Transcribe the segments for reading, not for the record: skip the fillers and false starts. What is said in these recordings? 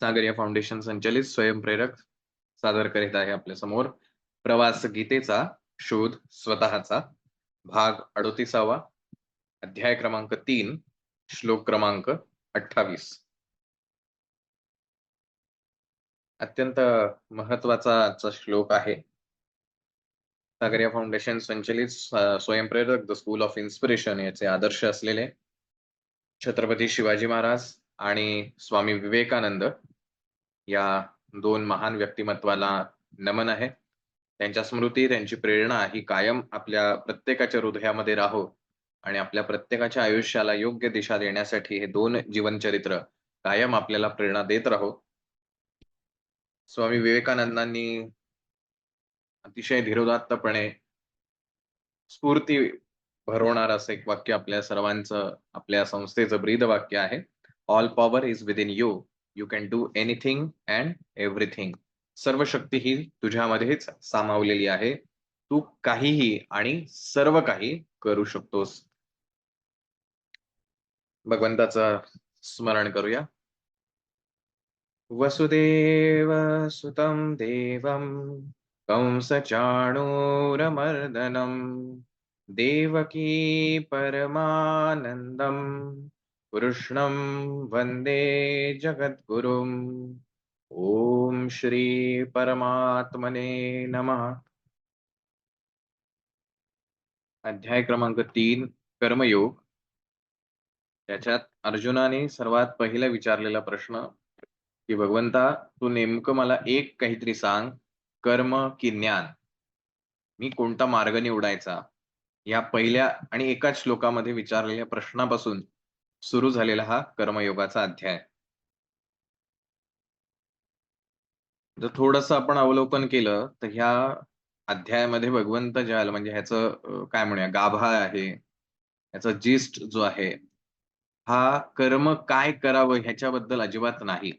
सागरिया foundation संचलित स्वयंप्रेरक सादर करीत आहे आपल्या समोर प्रवास गीतेचा शोध स्वतःचा भाग 38वा अध्याय क्रमांक 3 श्लोक क्रमांक 28. अत्यंत महत्वाचा आजचा श्लोक आहे. सागरिया फाउंडेशन संचलित स्वयंप्रेरक द स्कूल ऑफ इन्स्पिरेशन याचे आदर्श असलेले छत्रपती शिवाजी महाराज आणि स्वामी विवेकानंद या दोन महान व्यक्तिमत्वाला नमन आहे. त्यांच्या स्मृती, त्यांची प्रेरणा ही कायम आपल्या प्रत्येकाच्या हृदयामध्ये राहो आणि आपल्या प्रत्येकाच्या आयुष्याला योग्य दिशा देण्यासाठी हे दोन जीवनचरित्र कायम आपल्याला प्रेरणा देत राहो. स्वामी विवेकानंदांनी अतिशय धीरोदात्तपणे स्फूर्ती भरवणार असं एक वाक्य आपल्या सर्वांचं, आपल्या संस्थेचं ब्रीद वाक्य आहे. All power is within you. You can do anything and everything. सर्व शक्ती ही तुझ्यामध्येच सामावलेली आहे. तू काहीही आणि सर्व काही करू शकतोस. भगवंताचं स्मरण करूया. वसुदेव सुतं देवं कंसचाणूरमर्दनं देवकी परमानंदं कृष्णं वंदे जगद्गुरुम्. ओम श्री परमात्मने नमः. अध्याय क्रमांक 3 कर्मयोग. त्याच्यात अर्जुनाने सर्वात पहिला विचारलेला प्रश्न की भगवंता तू नेमकं मला एक काहीतरी सांग, कर्म की ज्ञान, मी कोणता मार्ग निवडायचा. या पहिल्या आणि एकाच श्लोकामध्ये विचारलेल्या प्रश्नापासून सुरू झालेला हा कर्मयोगाचा अध्याय. जर थोडंसं आपण अवलोकन केलं तर ह्या अध्यायामध्ये भगवंत जे म्हणजे ह्याचं काय म्हणूया गाभा आहे, ह्याचा जिस्ट जो आहे हा कर्म काय करावं ह्याच्याबद्दल अजिबात नाही.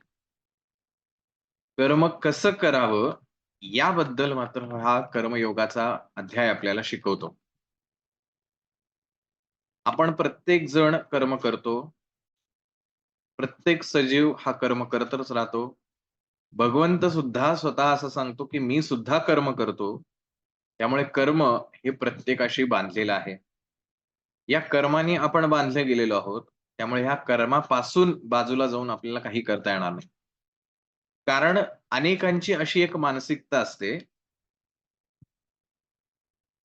कर्म कसं करावं याबद्दल मात्र हा कर्मयोगाचा अध्याय आपल्याला शिकवतो. आपण प्रत्येक जण कर्म करतो. प्रत्येक सजीव हा कर्म करतच राहतो. भगवंत सुद्धा स्वतः असं सांगतो की मी सुद्धा कर्म करतो. त्यामुळे कर्म हे प्रत्येकाशी बांधलेलं आहे. या कर्माने आपण बांधले गेलेलो आहोत. त्यामुळे ह्या कर्मापासून बाजूला जाऊन आपल्याला काही करता येणार नाही. कारण अनेकांची अशी एक मानसिकता असते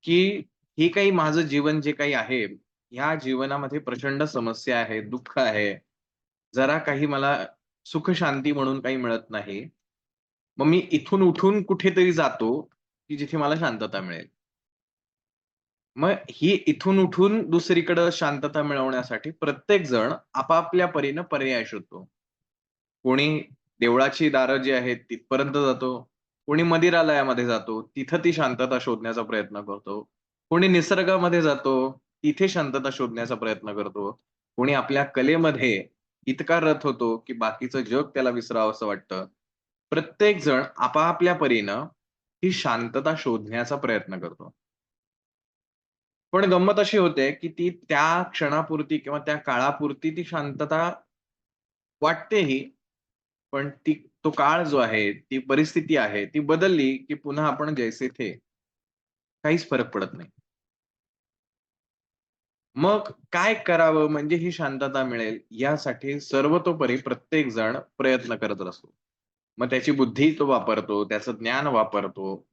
की हे काही माझं जीवन जे काही आहे, ह्या जीवनामध्ये प्रचंड समस्या आहे, दुःख आहे. जरा काही मला सुख शांती म्हणून काही मिळत नाही. मग मी इथून उठून कुठेतरी जातो, की जिथे मला शांतता मिळेल. मग ही इथून उठून दुसरीकडे शांतता मिळवण्यासाठी प्रत्येक जण आपापल्या परीने पर्याय शोधतो. कोणी देवळाची दारं जी आहेत तिथपर्यंत जातो. कोणी मंदिरालयामध्ये जातो. तिथं ती शांतता शोधण्याचा प्रयत्न करतो. कोणी निसर्गामध्ये जातो. तिथे शांतता शोधण्याचा प्रयत्न करतो. कोणी आपल्या कलेमध्ये इतका रत होतो, की बाकीचं जग त्याला विसरावसं वाटतं. प्रत्येक जण आपापल्या परीनं ही शांतता शोधण्याचा प्रयत्न करतो. पण गंमत अशी होते, की ती त्या क्षणापुरती किंवा त्या काळापुरती ती शांतता वाटतेही, पण तो काळ जो आहे, ती परिस्थिती आहे, ती बदलली, की पुन्हा आपण जैसे थे. काहीच फरक पडत नाही. मग काय करावं म्हणजे ही शांतता मिळेल, यासाठी सर्वतोपरी प्रत्येक जण प्रयत्न करत असतो. मग त्याची बुद्धी तो वापरतो, त्याचं ज्ञान वापरतो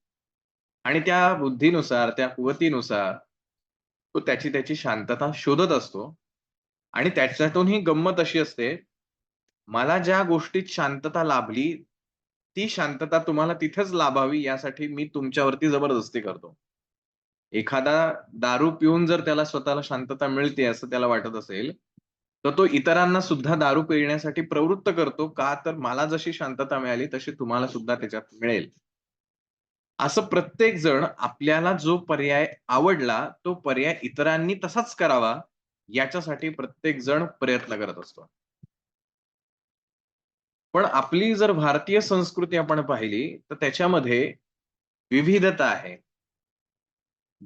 आणि त्या बुद्धीनुसार, त्या कुवतीनुसार तो त्याची शांतता शोधत असतो आणि त्याच्यातून ही गंमत अशी असते, मला ज्या गोष्टीत शांतता लाभली, ती शांतता तुम्हाला तिथेच लाभावी यासाठी मी तुमच्यावरती जबरदस्ती करतो. एखादा दारू पिऊन जर त्याला स्वतःला शांतता मिळते असं त्याला वाटत असेल, तर तो इतरांना सुद्धा दारू पिण्यासाठी प्रवृत्त करतो. का? तर मला जशी शांतता मिळाली तशी तुम्हाला सुद्धा त्याच्यात मिळेल. असं प्रत्येक जण आपल्याला जो पर्याय आवडला, तो पर्याय इतरांनी तसाच करावा, याच्यासाठी प्रत्येक जण प्रयत्न करत असतो. पण आपली जर भारतीय संस्कृती आपण पाहिली, तर त्याच्यामध्ये विविधता आहे.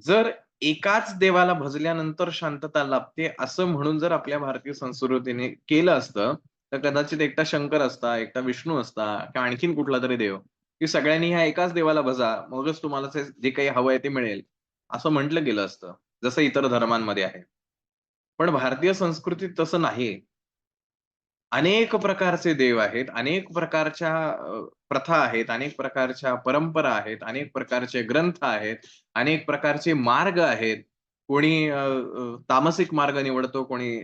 जर एकाच देवाला भजल्यानंतर शांतता लाभते, असं म्हणून जर आपल्या भारतीय संस्कृतीने केलं असतं, तर कदाचित एकटा शंकर असता, एकटा विष्णू असता किंवा आणखीन कुठलातरी देव, की सगळ्यांनी ह्या एकाच देवाला भजा, मगच तुम्हाला ते जे काही हवंय ते मिळेल, असं म्हटलं गेलं असतं. जसं इतर धर्मांमध्ये आहे. पण भारतीय संस्कृतीत तसं नाही. अनेक प्रकारचे देव आहेत, अनेक प्रकारच्या प्रथा आहेत, अनेक प्रकारच्या परंपरा आहेत, अनेक प्रकारचे ग्रंथ आहेत, अनेक प्रकारचे मार्ग आहेत. कोणी तामसिक मार्ग निवडतो, कोणी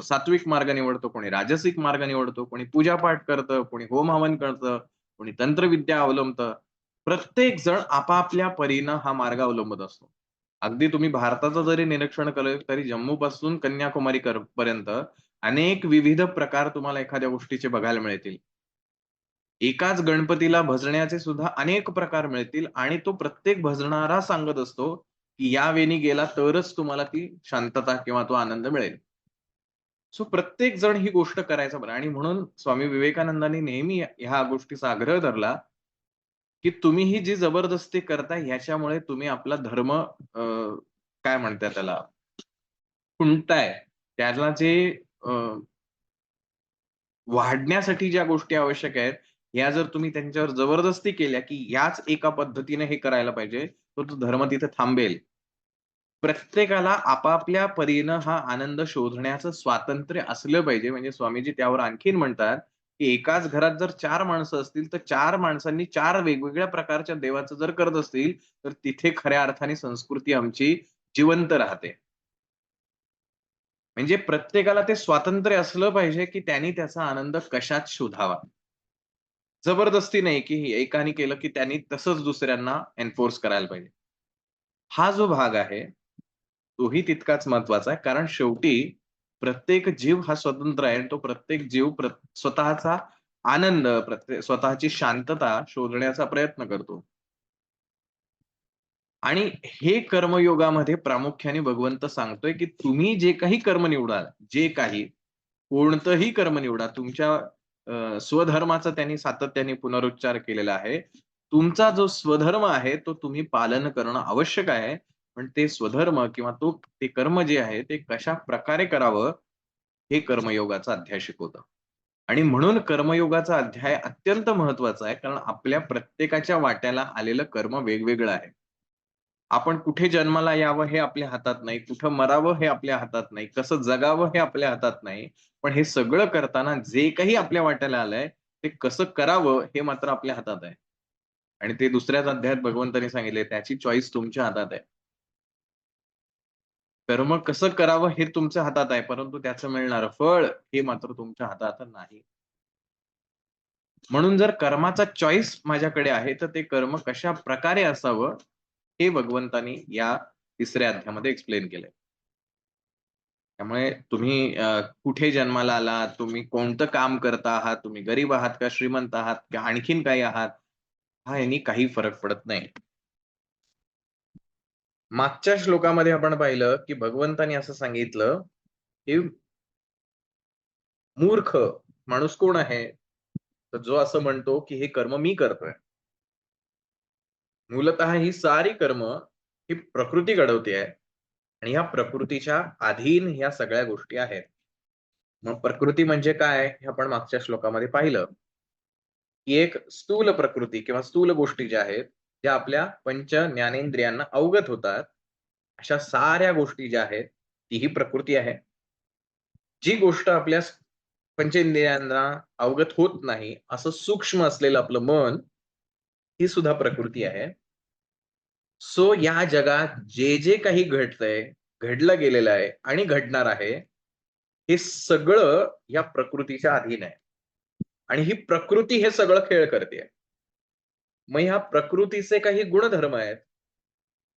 सात्विक मार्ग निवडतो, कोणी राजसिक मार्ग निवडतो, कोणी पूजापाठ करतं, कोणी होम-हवन करतं, कोणी तंत्रविद्या अवलंबतं. प्रत्येक जण आपापल्या परीनं हा मार्ग अवलंबत असतो. अगदी तुम्ही भारताचं जरी निरीक्षण केलं, तरी जम्मूपासून कन्याकुमारी पर्यंत अनेक विविध प्रकार तुम्हाला एखाद्या गोष्टीचे बघायला मिळतील. एकाच गणपतीला भजण्याचे सुद्धा अनेक प्रकार मिळतील आणि तो प्रत्येक भजणारा सांगत असतो, की या वेणी गेला तरच तुम्हाला ती शांतता किंवा तो आनंद मिळेल. सो प्रत्येक जण ही गोष्ट करायचा बरं आणि म्हणून स्वामी विवेकानंदांनी नेहमी ह्या गोष्टीचा आग्रह धरला, की तुम्ही ही जी जबरदस्ती करताय ह्याच्यामुळे तुम्ही आपला धर्म काय म्हणतात त्याला खुंटताय. त्याला जे अ, वाढण्यासाठी ज्या गोष्टी आवश्यक आहेत, ह्या जर तुम्ही त्यांच्यावर जबरदस्ती केल्या, की याच एका पद्धतीने हे करायला पाहिजे, तर तो धर्म तिथे थांबेल. प्रत्येकाला आपापल्या परीनं हा आनंद शोधण्याचं स्वातंत्र्य असलं पाहिजे. म्हणजे स्वामीजी त्यावर आणखीन म्हणतात, की एकाच घरात जर 4 माणसं असतील, तर 4 माणसांनी 4 वेगवेगळ्या प्रकारच्या देवाचं जर करत असतील, तर तिथे खऱ्या अर्थाने संस्कृती आमची जिवंत राहते. म्हणजे प्रत्येकाला ते स्वातंत्र्य असलं पाहिजे, की त्यांनी त्याचा आनंद कशात शोधावा. जबरदस्ती नाही, की एकाने केलं, की त्यांनी तसंच दुसऱ्यांना एन्फोर्स करायला पाहिजे. हा जो भाग आहे, तोही तितकाच महत्वाचा आहे. कारण शेवटी प्रत्येक जीव हा स्वतंत्र आहे आणि तो प्रत्येक जीव स्वतःचा आनंद, स्वतःची शांतता शोधण्याचा प्रयत्न करतो. आणि हे कर्मयोगामध्ये प्रामुख्याने भगवंत सांगतोय, की तुम्ही जे काही कर्म निवडाल, जे काही, कोणतंही कर्म निवडा. तुमच्या स्वधर्माचा त्यांनी सातत्याने पुनरुच्चार केलेला आहे. तुमचा जो स्वधर्म आहे, तो तुम्ही पालन करणं आवश्यक आहे. पण ते स्वधर्म किंवा ते कर्म जे आहे, ते कशाप्रकारे करावं, हे कर्मयोगाचा अध्याय शिकवतं. आणि म्हणून कर्मयोगाचा अध्याय अत्यंत महत्त्वाचा आहे. कारण आपल्या प्रत्येकाच्या वाट्याला आलेलं कर्म वेगवेगळं आहे. आपण कुठे जन्माला यावं हे आपल्या हातात नाही. कुठं मरावं हे आपल्या हातात नाही. कसं जगावं हे आपल्या हातात नाही. पण हे सगळं करताना जे काही आपल्या वाट्याला आलंय, ते कसं करावं हे मात्र आपल्या हातात आहे. आणि ते दुसऱ्याच अध्यायात भगवंतांनी सांगितलंय, त्याची चॉईस तुमच्या हातात आहे. कर्म कसं करावं हे तुमच्या हातात आहे, परंतु त्याचं मिळणारं फळ हे मात्र तुमच्या हातात नाही. म्हणून जर कर्माचा चॉईस माझ्याकडे आहे, तर ते कर्म कशाप्रकारे असावं, हे भगवंतांनी या तिसऱ्या अध्यायामध्ये एक्सप्लेन केलंय. त्यामुळे तुम्ही कुठे जन्माला आलात, तुम्ही कोणतं काम करता आहात, तुम्ही गरीब आहात का श्रीमंत आहात किंवा आणखीन काही आहात, हा यानी काही फरक पडत नाही. मागच्या श्लोकामध्ये आपण पाहिलं, की भगवंतांनी असं सांगितलं, की मूर्ख माणूस कोण आहे? तर जो असं म्हणतो, की हे कर्म मी करतोय. मूलतः ही सारी कर्म ही प्रकृती घडवते आहे आणि ह्या प्रकृतीच्या अधीन ह्या सगळ्या गोष्टी आहेत. मग प्रकृती म्हणजे काय? हे आपण मागच्या श्लोकामध्ये पाहिलं, की एक स्थूल प्रकृती किंवा स्थूल गोष्टी ज्या आहेत, त्या आपल्या पंच ज्ञानेंद्रियांना अवगत होतात. अशा साऱ्या गोष्टी ज्या आहेत, तीही प्रकृती आहे. जी गोष्ट आपल्या पंचेंद्रियांना अवगत होत नाही, असं सूक्ष्म असलेलं आपलं मन, ही सुद्धा प्रकृती आहे. सो या जगात जे काही घडतंय, घडलं गेलेलं आहे आणि घडणार आहे, हे सगळं या प्रकृतीच्या अधीन आहे. आणि ही प्रकृती हे सगळं खेळ करतेय. मग ह्या प्रकृतीचे काही गुणधर्म आहेत,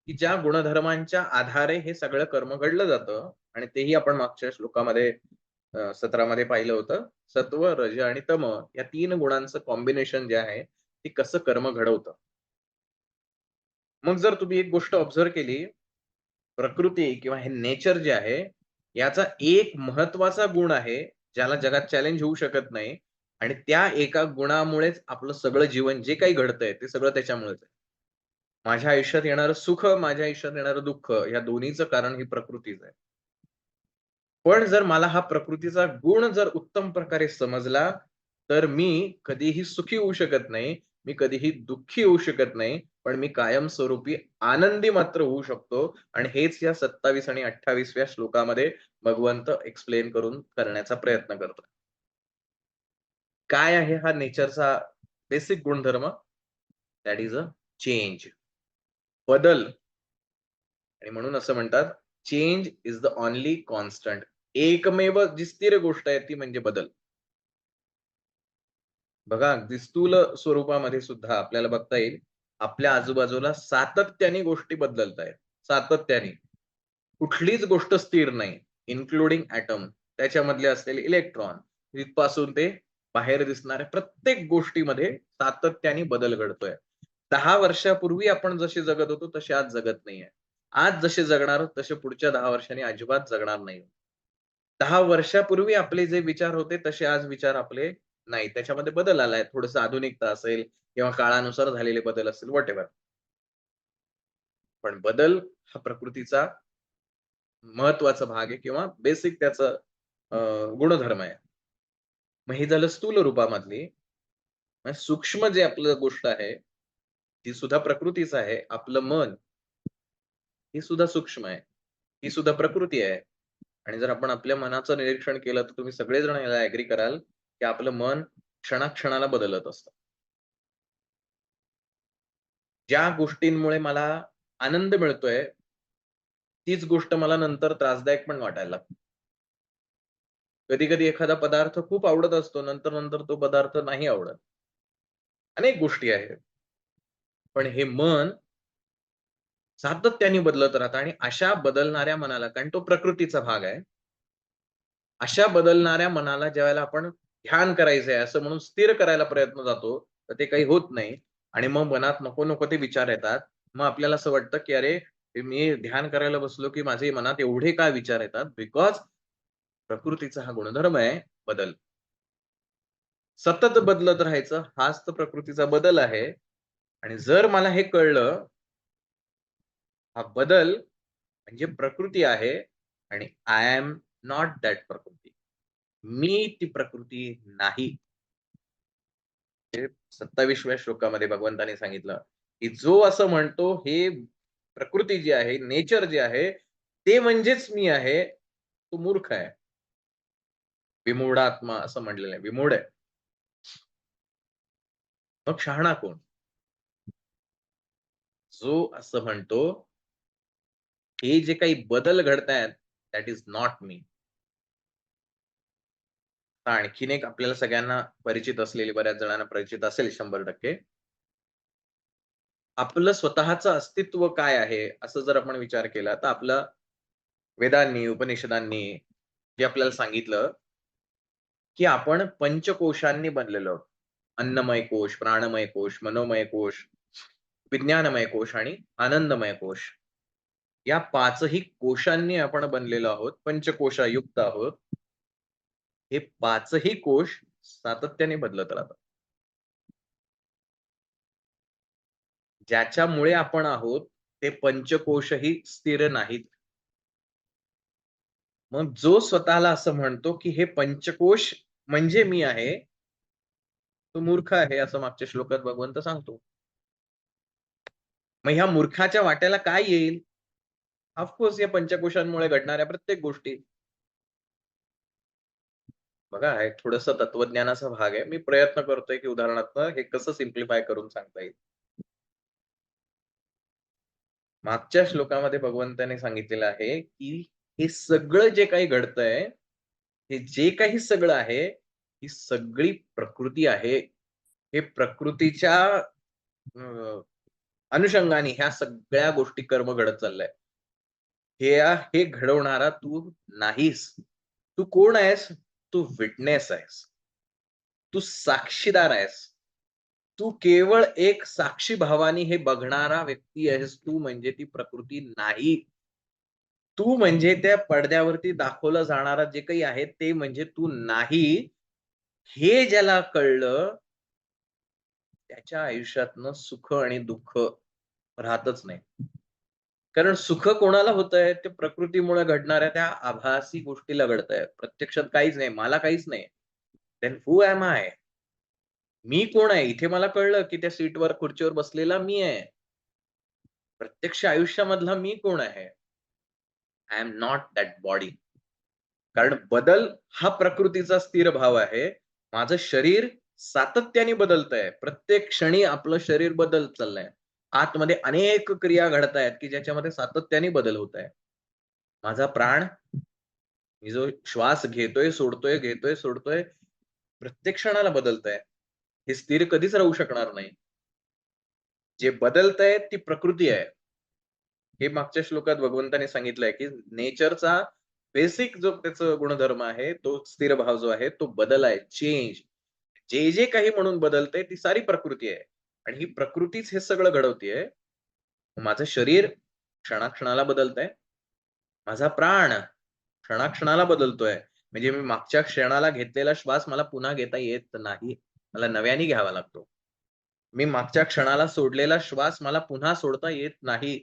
की ज्या गुणधर्मांच्या आधारे हे सगळं कर्म घडलं जातं आणि तेही आपण मागच्या श्लोकामध्ये सत्रामध्ये पाहिलं होतं. सत्व, रज आणि तम या 3 गुणांचं कॉम्बिनेशन जे आहे, ते कसं कर्म घडवतं. मग जर तुम्ही एक गोष्ट ऑब्झर्व्ह केली, प्रकृती किंवा हे नेचर जे आहे, याचा एक महत्वाचा गुण आहे, ज्याला जगात चॅलेंज होऊ शकत नाही आणि त्या एका गुणामुळेच आपलं सगळं जीवन जे काही घडतंय, ते सगळं त्याच्यामुळेच आहे. माझ्या आयुष्यात येणारं सुख, माझ्या आयुष्यात येणारं दुःख या दोन्हीचं कारण ही प्रकृतीच आहे. पण जर मला हा प्रकृतीचा गुण जर उत्तम प्रकारे समजला, तर मी कधीही सुखी होऊ शकत नाही. मी कधीही दुःखी होऊ शकत नाही. पण मी कायमस्वरूपी आनंदी मात्र होऊ शकतो आणि हेच या 27 आणि 28व्या श्लोकामध्ये भगवंत एक्सप्लेन करून करण्याचा प्रयत्न करतात. काय आहे हा नेचरचा बेसिक गुणधर्म? That is a change. बदल आणि म्हणून असं म्हणतात, change is the only constant. एकमेव जी स्थिर गोष्ट आहे ती म्हणजे बदल. बघा अगदी स्थूल स्वरूपामध्ये सुद्धा आपल्याला बघता येईल, आपल्या आजूबाजूला सातत्याने गोष्टी बदलत आहेत. सातत्याने. कुठलीच गोष्ट स्थिर नाही. Including atom. त्याच्यामधले असलेले इलेक्ट्रॉन. इथपासून ते बाहेर दिसणाऱ्या प्रत्येक गोष्टीमध्ये सातत्याने बदल घडतोय. 10 वर्षापूर्वी आपण जसे जगत होतो तसे आज जगत नाहीये. आज जसे जगणार आहोत तसे पुढच्या 10 वर्षांनी अजिबात जगणार नाही. 10 वर्षापूर्वी आपले जे विचार होते तसे आज विचार आपले नाही. त्याच्यामध्ये बदल आलाय. थोडंसं आधुनिकता असेल किंवा काळानुसार झालेले बदल असतील व्हॉटएव्हर. पण बदल हा प्रकृतीचा महत्त्वाचा भाग आहे किंवा बेसिक त्याचं गुणधर्म आहे. मग हे झालं स्थूल रूपामधली. मग सूक्ष्म जे आपलं गोष्ट आहे, ती सुद्धा प्रकृतीच आहे. आपलं मन ही सुद्धा सूक्ष्म आहे. ही सुद्धा प्रकृती आहे. आणि जर आपण आपल्या मनाचं निरीक्षण केलं, तर तुम्ही सगळेजण याला ॲग्री कराल, की आपलं मन क्षणाक्षणाला बदलत असतं. ज्या गोष्टींमुळे मला आनंद मिळतोय, तीच गोष्ट मला नंतर त्रासदायक पण वाटायला लागते. कधी-कधी एखादा पदार्थ खूप आवडत असतो, नंतर-नंतर तो पदार्थ नाही आवडत. अनेक गोष्टी आहेत. पण हे मन सातत्याने बदलत राहतं आणि अशा बदलणाऱ्या मनाला कारण तो प्रकृतीचा भाग आहे. अशा बदलणाऱ्या मनाला ज्यावेळेला आपण ध्यान करायचंय असं म्हणून स्थिर करायला प्रयत्न जातो, तर ते काही होत नाही आणि मग मनात नको-नको ते विचार येतात. मग आपल्याला असं वाटतं, की अरे, मी ध्यान करायला बसलो, की माझे मनात एवढे काय विचार येतात? बिकॉज प्रकृतीचा हा गुणधर्म आहे बदल. सतत बदलत राहायचं हाच तर प्रकृतीचा बदल आहे आणि जर मला हे कळलं, हा बदल म्हणजे प्रकृती आहे आणि आय एम नॉट दॅट प्रकृती. मी ती प्रकृती नाही. हे 27व्या श्लोकामध्ये भगवंताने सांगितलं, की जो असं म्हणतो हे प्रकृती जी आहे, नेचर जे आहे, ते म्हणजेच मी आहे, तो मूर्ख आहे. विमूढात्मा असं म्हटलेलं आहे. विमूढ आहे. मग शहाणा कोण? जो असं म्हणतो, हे जे काही बदल घडतायत, दॅट इस नॉट मी. आणखीन एक आपल्याला सगळ्यांना परिचित असलेली, बऱ्याच जणांना परिचित असेल 100% आपलं स्वतःचं अस्तित्व काय आहे? असं जर आपण विचार केला, तर आपलं वेदांनी, उपनिषदांनी जे आपल्याला सांगितलं, की आपण पंचकोशांनी बनलेलो आहोत. अन्नमय कोश, प्राणमय कोश, मनोमय कोश, विज्ञानमय कोश आणि आनंदमय कोश. या 5ही कोशांनी आपण बनलेलो आहोत. पंचकोशायुक्त आहोत. हे 5ही कोश सातत्याने बदलत राहतात. ज्याच्यामुळे आपण आहोत, ते पंचकोशही स्थिर नाहीत. मग जो स्वतःला असं म्हणतो, की हे पंचकोश म्हणजे मी आहे, तो मूर्ख आहे, असं मागच्या श्लोकात भगवंत सांगतो. मग ह्या मूर्खाच्या वाट्याला काय येईल? ऑफकोर्स या पंचकोशांमुळे घडणाऱ्या प्रत्येक गोष्टी. बघा, हा एक थोडंसं तत्वज्ञानाचा भाग आहे. मी प्रयत्न करतोय, की उदाहरणार्थ हे कसं सिम्प्लिफाय करून सांगता येईल. मागच्या श्लोकामध्ये भगवंताने सांगितलेलं आहे, की हे सगळं जे काही घडतंय, हे जे काही सगळं आहे, ही सगळी प्रकृती आहे. हे प्रकृतीच्या अनुषंगाने ह्या सगळ्या गोष्टी कर्म घडत चाललंय. हे घडवणारा तू नाहीस. तू कोण आहेस? तू विटनेस आहेस. तू साक्षीदार आहेस. तू केवळ एक साक्षी भावाने हे बघणारा व्यक्ती आहेस तू म्हणजे ती प्रकृती नाही. तू म्हणजे त्या पडद्यावरती दाखवलं जाणारं जे काही आहे ते म्हणजे तू नाही. हे ज्याला कळलं, त्याच्या आयुष्यातनं सुख आणि दुःख राहतच नाही. कारण सुख कोणाला होतंय? ते प्रकृतीमुळे घडणाऱ्या त्या आभासी गोष्टीला घडतंय. प्रत्यक्षात काहीच नाही. मला काहीच नाही. Then who am I? मी कोण आहे? इथे मला कळलं, की त्या सीटवर, खुर्चीवर बसलेला मी आहे. प्रत्यक्ष आयुष्यामधला मी कोण आहे? I am not that body. कारण बदल हा प्रकृतीचा स्थिर भाव आहे. माझं शरीर सातत्याने बदलतंय. प्रत्येक क्षणी आपलं शरीर बदलत चाललंय. आतमध्ये अनेक क्रिया घडतायत, की ज्याच्यामध्ये सातत्याने बदल होत आहे. माझा प्राण, मी जो श्वास घेतोय, सोडतोय, घेतोय, सोडतोय, प्रत्येक क्षणाला बदलतंय. हे स्थिर कधीच राहू शकणार नाही. जे बदलतंय ती प्रकृती आहे. हे मागच्या श्लोकात भगवंताने सांगितलंय, की नेचरचा बेसिक जो त्याचा गुणधर्म आहे, तो स्थिर भाव जो आहे, तो बदल आहे, चेंज. जे काही म्हणून बदलतंय ती सारी प्रकृती आहे आणि ही प्रकृतीच हे सगळं घडवतीये. माझं शरीर क्षणाक्षणाला बदलतंय. माझा प्राण क्षणाक्षणाला बदलतोय. म्हणजे मी मागच्या क्षणाला घेतलेला श्वास मला पुन्हा घेता येत नाही. मला नव्याने घ्यावा लागतो. मी मागच्या क्षणाला सोडलेला श्वास मला पुन्हा सोडता येत नाही.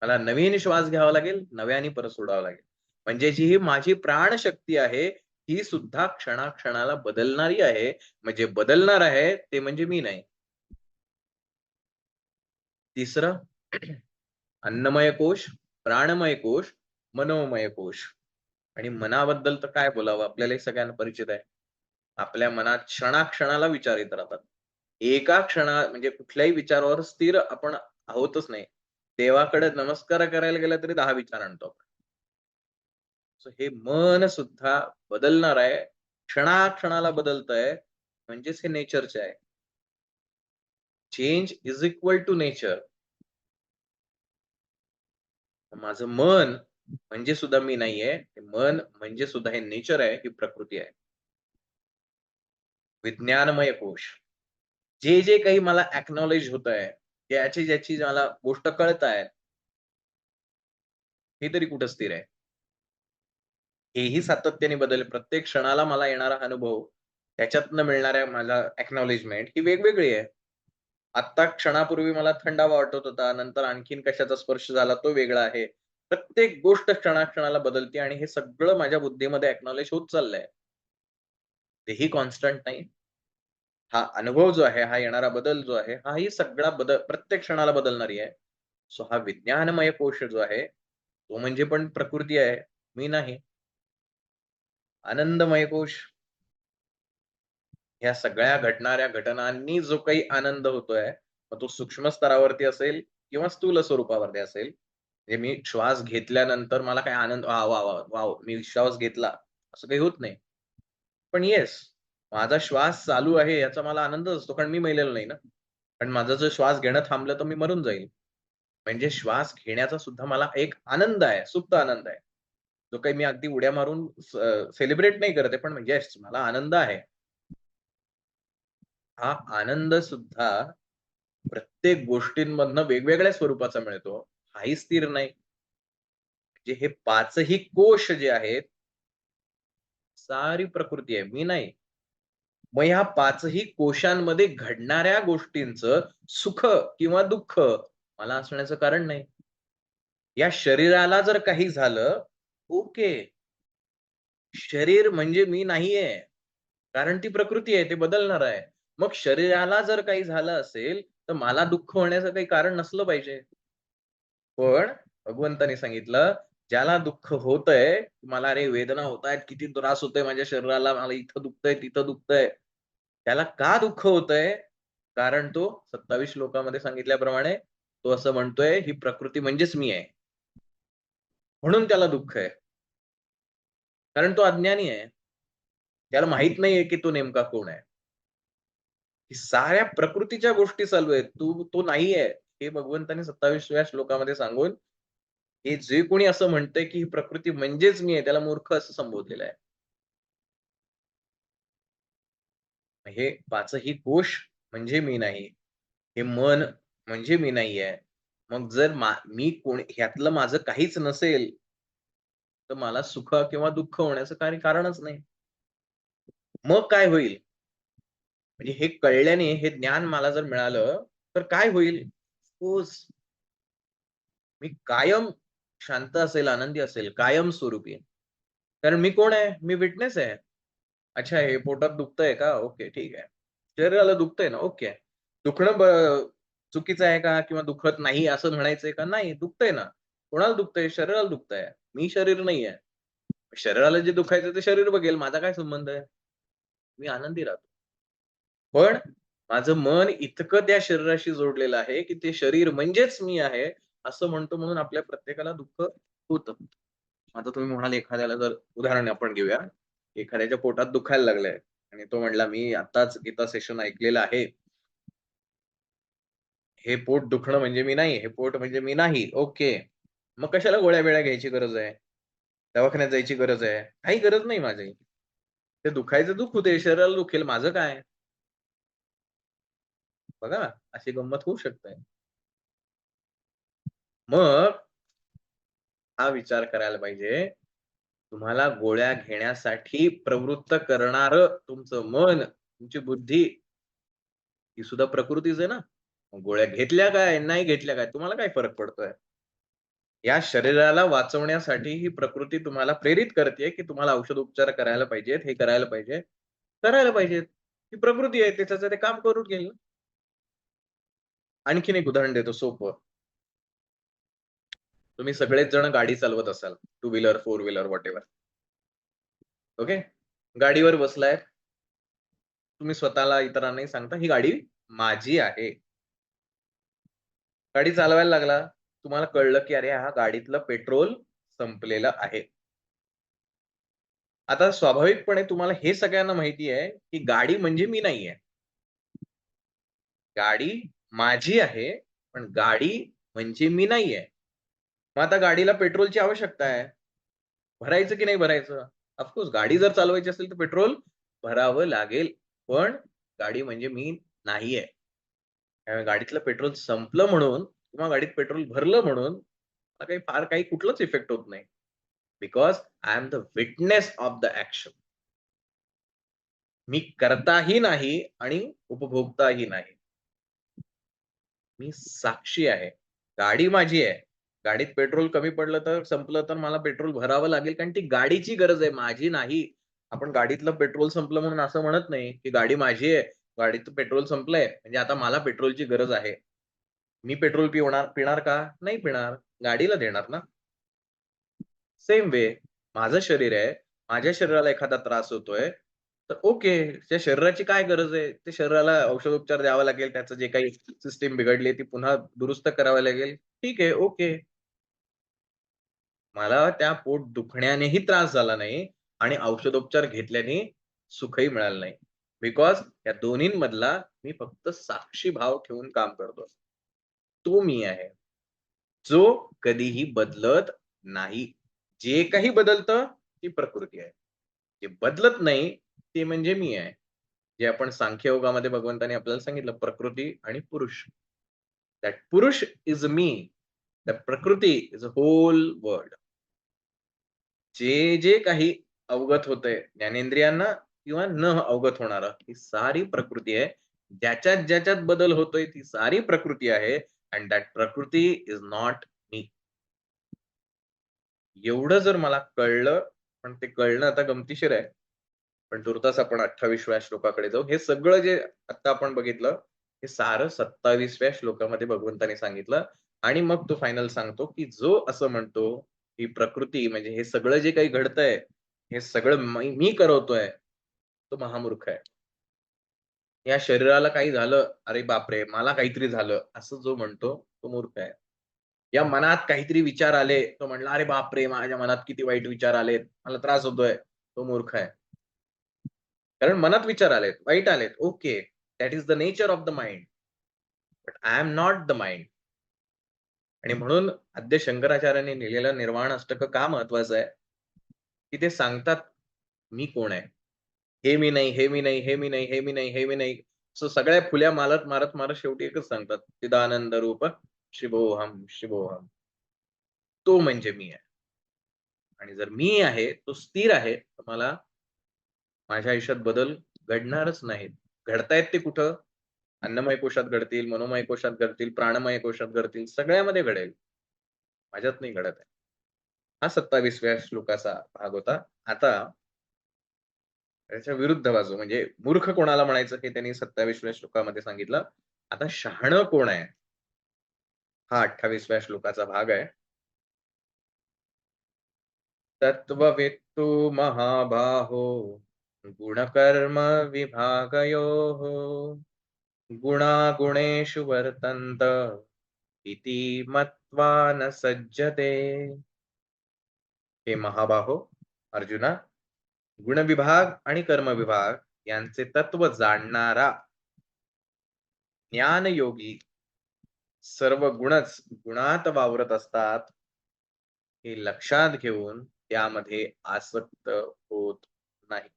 मला नवीन श्वास घ्यावा लागेल, नव्याने परत सोडावा लागेल. म्हणजे जी ही माझी प्राणशक्ती आहे, ही सुद्धा क्षणाक्षणाला बदलणारी आहे. म्हणजे बदलणार आहे ते म्हणजे मी नाही. तिसरं अन्नमय कोश, प्राणमय कोश, मनोमय कोश. आणि मनाबद्दल तर काय बोलावं? आपल्यालाही सगळ्यांना परिचित आहे. आपल्या मनात क्षणाक्षणाला विचार येत राहतात. एका म्हणजे कुठल्याही विचारावर स्थिर आपण आहोतच नाही. देवाकडे नमस्कार करायला गेलं तरी 10 विचार आणतो आपण. सो हे मन सुद्धा बदलणार आहे. क्षणाक्षणाला बदलतंय. म्हणजेच हे नेचरचे आहे. Change is equal to nature. माझं मन म्हणजे सुद्धा मी नाहीये. हे मन म्हणजे सुद्धा हे नेचर आहे, ही प्रकृती आहे. विज्ञानमय कोश. जे काही मला अॅक्नॉलेज होतंय, ज्याची मला गोष्ट कळतायत, हे तरी कुठं स्थिर आहे. हेही सातत्याने बदल प्रत्येक क्षणाला मला येणारा अनुभव, त्याच्यातनं मिळणाऱ्या मला अॅक्नॉलेजमेंट ही वेगवेगळी आहे. आत्ता क्षणापूर्वी मला थंडावा वाटत होता, नंतर आणखीन कशाचा स्पर्श झाला तो वेगळा आहे. प्रत्येक गोष्ट क्षणाक्षणाला बदलते आणि हे सगळं माझ्या बुद्धीमध्ये अॅक्नॉलेज होत चाललंय. तेही कॉन्स्टंट नाही. हा अनुभव जो आहे, हा येणारा बदल जो आहे, हाही सगळा बदल प्रत्येक क्षणाला बदलणारी आहे. सो हा विज्ञानमय कोश जो आहे, तो म्हणजे पण प्रकृती आहे, मी नाही. आनंदमय कोश, ह्या सगळ्या घडणाऱ्या घटनांनी जो काही आनंद होतोय, मग तो सूक्ष्म स्तरावरती असेल किंवा स्थूल स्वरूपावरती असेल. म्हणजे मी श्वास घेतल्यानंतर मला काय आनंद वाह! वाह! वाह! वॉव! मी श्वास घेतला, असं काही होत नाही. पण येस, माझा श्वास चालू आहे याचा मला आनंदच असतो, कारण मी मेलेलो नाही ना. पण माझा जर श्वास घेणं थांबलं, तर मी मरून जाईल. म्हणजे श्वास घेण्याचा सुद्धा मला एक आनंद आहे, सुप्त आनंद आहे. जो काही मी अगदी उड्या मारून सेलिब्रेट नाही करत आहे, पण येस मला आनंद आहे. हा आनंद सुद्धा प्रत्येक गोष्टींमधनं वेगवेगळ्या स्वरूपाचा मिळतो. हाही स्थिर नाही. म्हणजे हे 5ही कोश जे आहेत, सारी प्रकृती आहे, मी नाही. मग ह्या 5ही कोशांमध्ये घडणाऱ्या गोष्टींचं सुख किंवा दुःख मला असण्याचं कारण नाही. या शरीराला जर काही झालं, ओके. शरीर म्हणजे मी नाहीये. कारण ती प्रकृती आहे, ते बदलणार आहे. मग शरीराला जर काही झालं असेल, तर मला दुःख होण्याचं काही कारण नसलं पाहिजे. पण भगवंताने सांगितलं, ज्याला दुःख होतंय, मला अरे वेदना होतायत, किती त्रास होतोय माझ्या शरीराला, मला इथं दुखतंय, तिथं दुखतंय. त्याला का दुःख होतंय? कारण तो 27 श्लोकामध्ये सांगितल्याप्रमाणे तो असं म्हणतोय, ही प्रकृती म्हणजेच मी आहे. म्हणून त्याला दुःख आहे. कारण तो अज्ञानी आहे. त्याला माहीत नाहीये, की तो नेमका कोण आहे. ही साऱ्या प्रकृतीच्या गोष्टी चालू आहेत. तो नाहीये. हे भगवंताने 27व्या श्लोकामध्ये सांगून, हे जे कोणी असं म्हणतंय, की ही प्रकृती म्हणजेच मी आहे, त्याला मूर्ख असं संबोधलेलं आहे. हे 5ही कोश म्हणजे मी नाही. हे मन म्हणजे मी नाहीये. मग जर मी कोण ह्यातलं माझं काहीच नसेल, तर मला सुख किंवा दुःख होण्याचं काही कारणच नाही. मग काय होईल? म्हणजे हे कळल्याने हे ज्ञान मला जर मिळालं, तर काय होईल? सपोज मी कायम शांत असेल, आनंदी असेल, कायमस्वरूपी. कारण मी कोण आहे? मी विटनेस आहे. अच्छा हे पोटात दुखतंय का? ओके, ठीक आहे. शरीराला दुखतंय ना? ओके. दुखणं चुकीचं आहे का? किंवा दुखत नाही असं म्हणायचंय का? नाही, दुखतंय ना. कोणाला दुखतंय? शरीराला दुखतंय. मी शरीर नाहीये. शरीराला जे दुखायचं ते शरीर बघेल. माझा काय संबंध आहे? मी आनंदी राहतो. पण माझं मन इतकं त्या शरीराशी जोडलेलं आहे, की ते शरीर म्हणजेच मी आहे, असं म्हणतो म्हणून आपल्या प्रत्येकाला दुःख होतं. आता तुम्ही म्हणाल एखाद्याला जर उदाहरण आपण घेऊया. एखाद्याच्या पोटात दुखायला लागलंय आणि तो म्हणला, "मी आत्ताच गीता सेशन ऐकलेलं आहे. हे पोट दुखणं म्हणजे मी नाही, हे पोट म्हणजे मी नाही." ओके. मग कशाला गोळ्या-बिळ्या घ्यायची गरज आहे? दवाखान्यात जायची गरज आहे? काही गरज नाही माझी. ते दुखायचं दुखू दे, शरीराला दुखेल, माझं काय? बघा ना, अशी गंमत होऊ शकते. मग हा विचार करायला पाहिजे, तुम्हाला गोळ्या घेण्यासाठी प्रवृत्त करणारं तुमचं मन, तुमची बुद्धी, ही सुद्धा प्रकृतीच आहे ना. मग गोळ्या घेतल्या काय, नाही घेतल्या काय, तुम्हाला काय फरक पडतोय? या शरीराला वाचवण्यासाठी ही प्रकृती तुम्हाला प्रेरित करते, की तुम्हाला औषध-उपचार करायला पाहिजेत, हे करायला पाहिजे, करायला पाहिजेत. ही प्रकृती आहे, त्याचं ते काम करून घेईल ना. आणखीन एक उदाहरण देतो सोपं. तुम्ही सगळेच जण गाडी चालवत असाल. Two wheeler, four wheeler whatever. Okay. गाडीवर बसलाय. तुम्ही स्वतःला इतरांनाही सांगता, "ही गाडी माझी आहे." गाडी चालवायला लागला. तुम्हाला कळलं, की अरे, हा गाडीतलं पेट्रोल संपलेलं आहे. आता स्वाभाविकपणे तुम्हाला हे सगळ्यांना माहिती आहे, की गाडी म्हणजे मी नाहीये. गाडी माझी आहे, पण गाडी म्हणजे मी नाहीये. मग आता गाडीला पेट्रोलची आवश्यकता आहे. भरायचं की नाही भरायचं? ऑफकोर्स गाडी जर चालवायची असेल तर पेट्रोल भरावं लागेल. पण गाडी म्हणजे मी नाहीये. गाडीतलं पेट्रोल संपलं म्हणून किंवा गाडीत पेट्रोल भरलं म्हणून मला काही फार काही कुठलाच इफेक्ट होत नाही. Because I am the witness of the action. मी कर्ताही नाही आणि उपभोक्ताही नाही. मी साक्षी आहे. गाडी माझी आहे. गाडीत पेट्रोल कमी पडलं तर संपलं तर मला पेट्रोल भरावं लागेल कारण ती गाडीची गरज आहे, माझी नाही. आपण गाडीतलं पेट्रोल संपलं म्हणून असं म्हणत नाही, की गाडी माझी आहे. गाडीत पेट्रोल संपलंय म्हणजे आता मला पेट्रोलची गरज आहे. मी पेट्रोल पिणार का? नाही पिणार. गाडीला देणार ना. सेम वे माझं शरीर आहे. माझ्या शरीराला एखादा त्रास होतोय, तर ओके. त्या शरीराची काय गरज आहे? त्या शरीराला औषधोपचार द्यावा लागेल. त्याचं जे काही सिस्टम बिघडली ती पुन्हा दुरुस्त करावी लागेल. ठीक आहे, ओके. मला त्या पोट दुखण्यानेही त्रास झाला नाही आणि औषधोपचार घेतल्याने सुखही मिळालं नाही. बिकॉज या दोन्हींमधला मी फक्त साक्षी भाव ठेवून काम करतो. तो मी आहे. जो कधीही बदलत नाही. जे काही बदलतं ती प्रकृती आहे. जे बदलत नाही ते म्हणजे मी आहे. जे आपण सांख्य योगामध्ये भगवंतांनी आपल्याला सांगितलं प्रकृती आणि पुरुष. दॅट पुरुष इस मी. दॅट प्रकृती इस अ होल वर्ल्ड. जे काही अवगत होतंय ज्ञानेंद्रियांना किंवा न अवगत होणारं, ही सारी प्रकृती आहे. ज्याच्यात बदल होतोय ती सारी प्रकृती आहे अँड दॅट प्रकृती इस नॉट मी. एवढं जर मला कळलं, पण ते कळणं आता गमतीशीर आहे. पण तूर्तास आपण 28व्या श्लोकाकडे जाऊ. हे सगळं जे आत्ता आपण बघितलं, हे सारं 27व्या श्लोकामध्ये भगवंताने सांगितलं आणि मग तो फायनल सांगतो, की जो असं म्हणतो, ही प्रकृती म्हणजे हे सगळं जे काही घडतंय, हे सगळं मी करवतोय, तो महामूर्ख आहे. या शरीराला काही झालं, "अरे बापरे! मला काहीतरी झालं," असं जो म्हणतो, तो मूर्ख आहे. या मनात काहीतरी विचार आले, तो म्हणला, "अरे बापरे! माझ्या मनात किती वाईट विचार आलेत, मला त्रास होतोय." तो मूर्ख आहे. कारण मनात विचार आलेत, वाईट आलेत. Okay, that is the nature of the mind. But I am not the mind. आणि म्हणून आद्य शंकराचार्यांनी लिहिलेलं निर्वाण अष्टक का महत्वाचं आहे, की ते सांगतात, मी कोण आहे? हे मी नाही, हे मी नाही, हे मी नाही, हे मी नाही, हे मी नाही. सो सगळ्या फुल्या मारत शेवटी एकच सांगतात, चिदानंद रूप शिवोहम, शिवोहम. तो म्हणजे मी आहे. आणि जर मी आहे, तो स्थिर आहे, तर मला माझ्या आयुष्यात बदल घडणारच नाहीत. घडतायत ते कुठं? अन्नमय कोशात घडतील, मनोमय कोशात घडतील, प्राणमय कोशात घडतील, सगळ्यामध्ये घडेल. माझ्यात नाही घडत आहे. हा 27व्या श्लोकाचा भाग होता. आता त्याच्या विरुद्ध बाजू म्हणजे मूर्ख कोणाला म्हणायचं हे त्यांनी 27व्या श्लोकामध्ये सांगितलं. आता शहाणं कोण आहे? हा 28व्या श्लोकाचा भाग आहे. तत्त्ववित्तु महाबाहो गुणकर्म विभागयोः गुणागुणेषु वर्तन्त इति मत्वा न सज्जते. हे महाबाहो अर्जुना, गुणविभाग आणि कर्मविभाग यांचे तत्व जाणणारा ज्ञानयोगी सर्व गुणच गुणात वावरत असतात हे लक्षात घेऊन त्यामध्ये आसक्त होत नाही.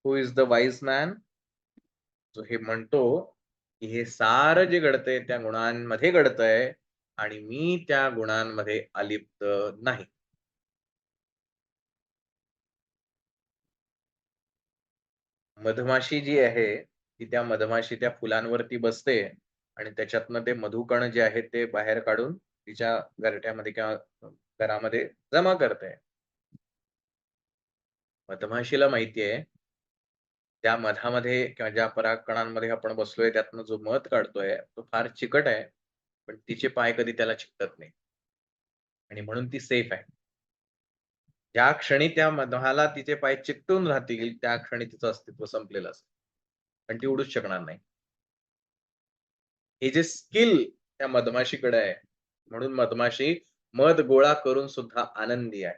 Who is the wise man? जो हे म्हणतो, की हे सारं जे घडतंय त्या गुणांमध्ये घडतंय आणि मी त्या गुणांमध्ये अलिप्त नाही. मधमाशी जी आहे, ती त्या मधमाशी त्या फुलांवरती बसते आणि त्याच्यातनं ते मधुकण जे आहेत ते बाहेर काढून तिच्या घरट्यामध्ये किंवा घरामध्ये जमा करते. मधमाशीला माहिती आहे, त्या मधामध्ये किंवा ज्या परागकणांमध्ये आपण बसलोय त्यातनं जो मध काढतोय, तो फार चिकट आहे. पण तिचे पाय कधी त्याला चिकटत नाही आणि म्हणून ती सेफ आहे. ज्या क्षणी त्या मधाला तिचे पाय चिकटून राहतील, त्या क्षणी तिचं अस्तित्व संपलेलं असतं. आणि ती उडूच शकणार नाही. हे जे स्किल त्या मधमाशीकडे आहे, म्हणून मधमाशी मध गोळा करून सुद्धा आनंदी आहे.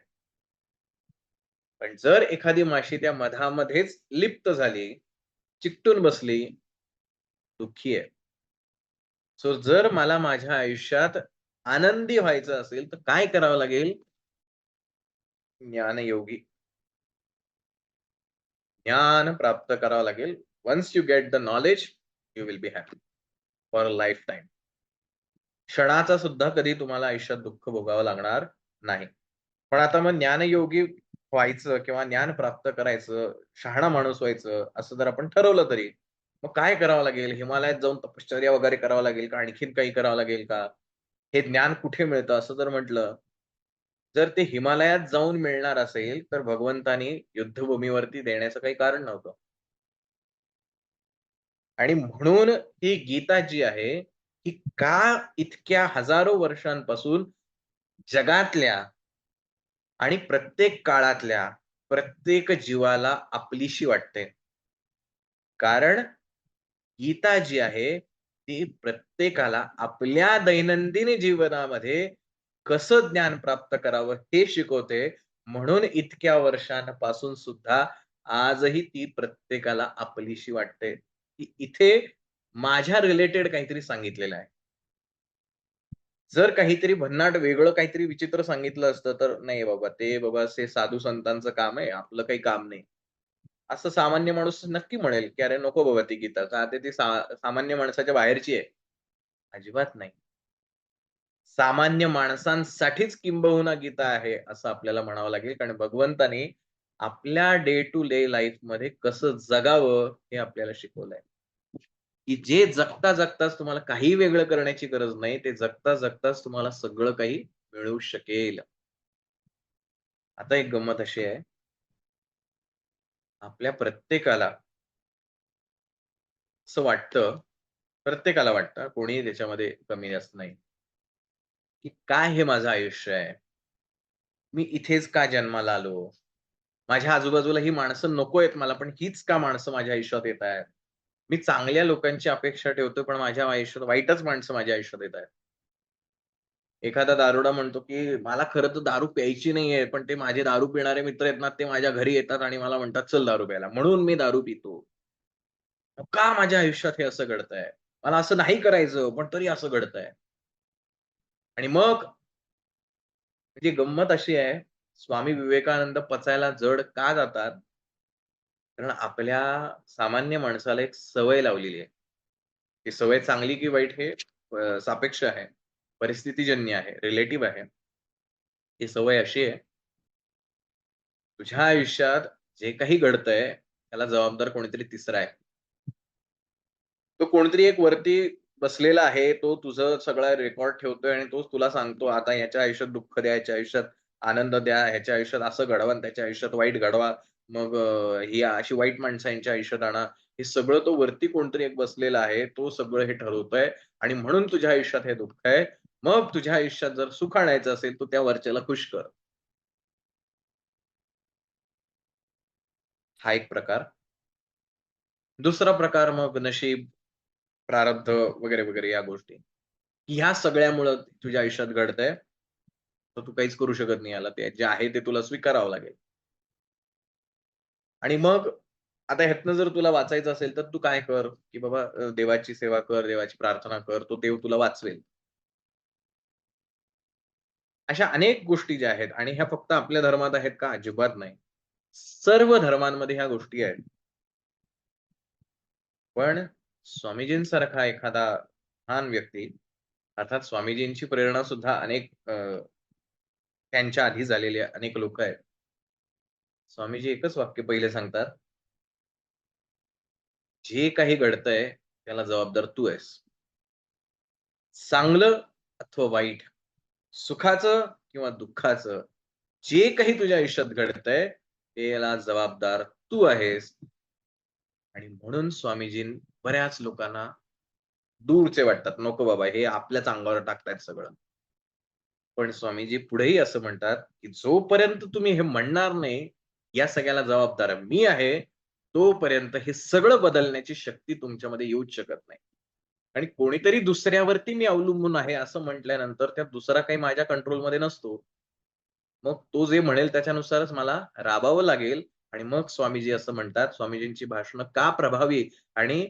पण जर एखादी माशी त्या मधामध्येच लिप्त झाली, चिकटून बसली, दुःखी आहे. सो जर मला माझ्या आयुष्यात आनंदी व्हायचं असेल, तर काय करावं लागेल? ज्ञानयोगी ज्ञान प्राप्त करावं लागेल. Once you get the knowledge, you will be happy for a lifetime. क्षणाचा सुद्धा कधी तुम्हाला आयुष्यात दुःख भोगावं लागणार नाही. पण आता मग ज्ञानयोगी व्हायचं किंवा ज्ञान प्राप्त करायचं, शहाणा माणूस व्हायचं असं जर आपण ठरवलं तरी, मग काय करावं लागेल? हिमालयात जाऊन तपश्चर्या वगैरे करावं लागेल का? आणखीन काही करावं लागेल का? हे ज्ञान कुठे मिळतं असं जर म्हटलं, जर ते हिमालयात जाऊन मिळणार असेल, तर भगवंतानी युद्धभूमीवरती देण्याचं काही कारण नव्हतं. आणि म्हणून ही गीता जी आहे, ही का इतक्या हजारो वर्षांपासून जगातल्या आणि प्रत्येक काळातल्या प्रत्येक जीवाला आपलीशी वाटते. कारण गीता जी आहे, ती प्रत्येकाला आपल्या दैनंदिन जीवनामध्ये कसं ज्ञान प्राप्त करावं हे शिकवते. म्हणून इतक्या वर्षांपासून सुद्धा आजही ती प्रत्येकाला आपलीशी वाटते, की इथे माझ्या रिलेटेड काहीतरी सांगितलेलं आहे. जर काहीतरी भन्नाट वेगळं काहीतरी विचित्र सांगितलं असतं, तर नाही बाबा, ते बाबा ते साधू संतांचं काम आहे, आपलं काही काम नाही. असं सामान्य माणूस नक्की म्हणेल, की "अरे नको बाबा ती गीता, का ते ती सामान्य माणसाच्या बाहेरची आहे." अजिबात नाही. सामान्य माणसांसाठीच किंबहुना गीता आहे, असं आपल्याला म्हणावं लागेल. कारण भगवंताने आपल्या डे टू डे लाईफमध्ये कसं जगावं, हे आपल्याला शिकवलंय. की जे जगता-जगताच तुम्हाला काही वेगळं करण्याची गरज नाही. ते जगता-जगताच तुम्हाला सगळं काही मिळू शकेल. आता एक गंमत अशी आहे, आपल्या प्रत्येकाला असं वाटतं, प्रत्येकाला वाटतं, कोणीही त्याच्यामध्ये कमी जास्त नाही, की काय हे माझं आयुष्य आहे. मी इथेच का जन्माला आलो? माझ्या आजूबाजूला ही माणसं नको आहेत मला, पण हीच का माणसं माझ्या आयुष्यात येतायत? मी चांगल्या लोकांची अपेक्षा ठेवतोय, पण माझ्या आयुष्यात वाईटच माणसं माझ्या आयुष्यात येतायत. एखादा दारुडा म्हणतो, की मला खरं तर दारू प्यायची नाहीये, पण ते माझे दारू पिणारे मित्र आहेत ना, ते माझ्या घरी येतात आणि मला म्हणतात, "चल दारू प्यायला." म्हणून मी दारू पितो. मग का माझ्या आयुष्यात हे असं घडतंय? मला असं नाही करायचं, पण तरी असं घडतंय. आणि मग म्हणजे गंमत अशी आहे, स्वामी विवेकानंद पचायला जड का जातात? कारण आपल्या सामान्य माणसाला एक सवय लावलेली आहे. ती सवय चांगली की वाईट हे सापेक्ष आहे. परिस्थितीजन्य आहे, रिलेटिव्ह आहे. ती सवय अशी आहे, तुझ्या आयुष्यात जे काही घडतंय, त्याला जबाबदार कोणीतरी तिसरा आहे. तो कोणतरी एक वरती बसलेला आहे, तो तुझं सगळं रेकॉर्ड ठेवतोय आणि तोच तुला सांगतो, आता ह्याच्या आयुष्यात दुःख द्या, ह्याच्या आयुष्यात आनंद द्या, ह्याच्या आयुष्यात असं घडवा आणि त्याच्या आयुष्यात वाईट घडवा. मग ही अशी वाईट माणसं यांच्या आयुष्यात आणा. हे सगळं तो वरती कोणतरी एक बसलेला आहे, तो सगळं हे ठरवतोय आणि म्हणून तुझ्या आयुष्यात हे दुःख आहे. मग तुझ्या आयुष्यात जर सुख आणायचं असेल, तर त्या वरच्याला खुश कर. हा एक प्रकार. दुसरा प्रकार मग नशीब, प्रारब्ध वगैरे, वगैरे या गोष्टी. ह्या सगळ्यामुळं तुझ्या आयुष्यात घडतंय. तर तू काहीच करू शकत नाही याला. ते जे आहे ते तुला स्वीकारावं लागेल. आणि मग आता ह्यातनं जर तुला वाचायचं असेल, तर तू काय कर, की बाबा देवाची सेवा कर, देवाची प्रार्थना कर. तो देव तुला वाचवेल. अशा अनेक गोष्टी ज्या आहेत आणि ह्या फक्त आपल्या धर्मात आहेत का? अजिबात नाही. सर्व धर्मांमध्ये ह्या गोष्टी आहेत. पण स्वामीजींसारखा एखादा महान व्यक्ती, अर्थात स्वामीजींची प्रेरणा सुद्धा अनेक त्यांच्या आधी झालेले अनेक लोकं आहेत. स्वामीजी एकच वाक्य पहिले सांगतात, "जे काही घडतंय त्याला जबाबदार तू आहेस." चांगलं अथवा वाईट, सुखाचं किंवा दुःखाचं, जे काही तुझ्या आयुष्यात घडतंय, त्याला जबाबदार तू आहेस. आणि म्हणून स्वामीजी बऱ्याच लोकांना दूरचे वाटतात. नको बाबा हे आपल्याच अंगावर टाकतायत सगळं. पण स्वामीजी पुढेही असं म्हणतात, की जोपर्यंत तुम्ही हे म्हणणार नाही, या सगळ्याला जबाबदार मी आहे, तोपर्यंत हे सगळं बदलण्याची शक्ती तुमच्यामध्ये येऊच शकत नाही. आणि कोणीतरी दुसऱ्यावरती मी अवलंबून आहे असं म्हटल्यानंतर त्यात दुसरा काही माझ्या कंट्रोलमध्ये नसतो. मग तो जे म्हणेल त्याच्यानुसारच मला राबावं लागेल आणि मग स्वामीजी असं म्हणतात, स्वामीजींची भाषणं का प्रभावी आणि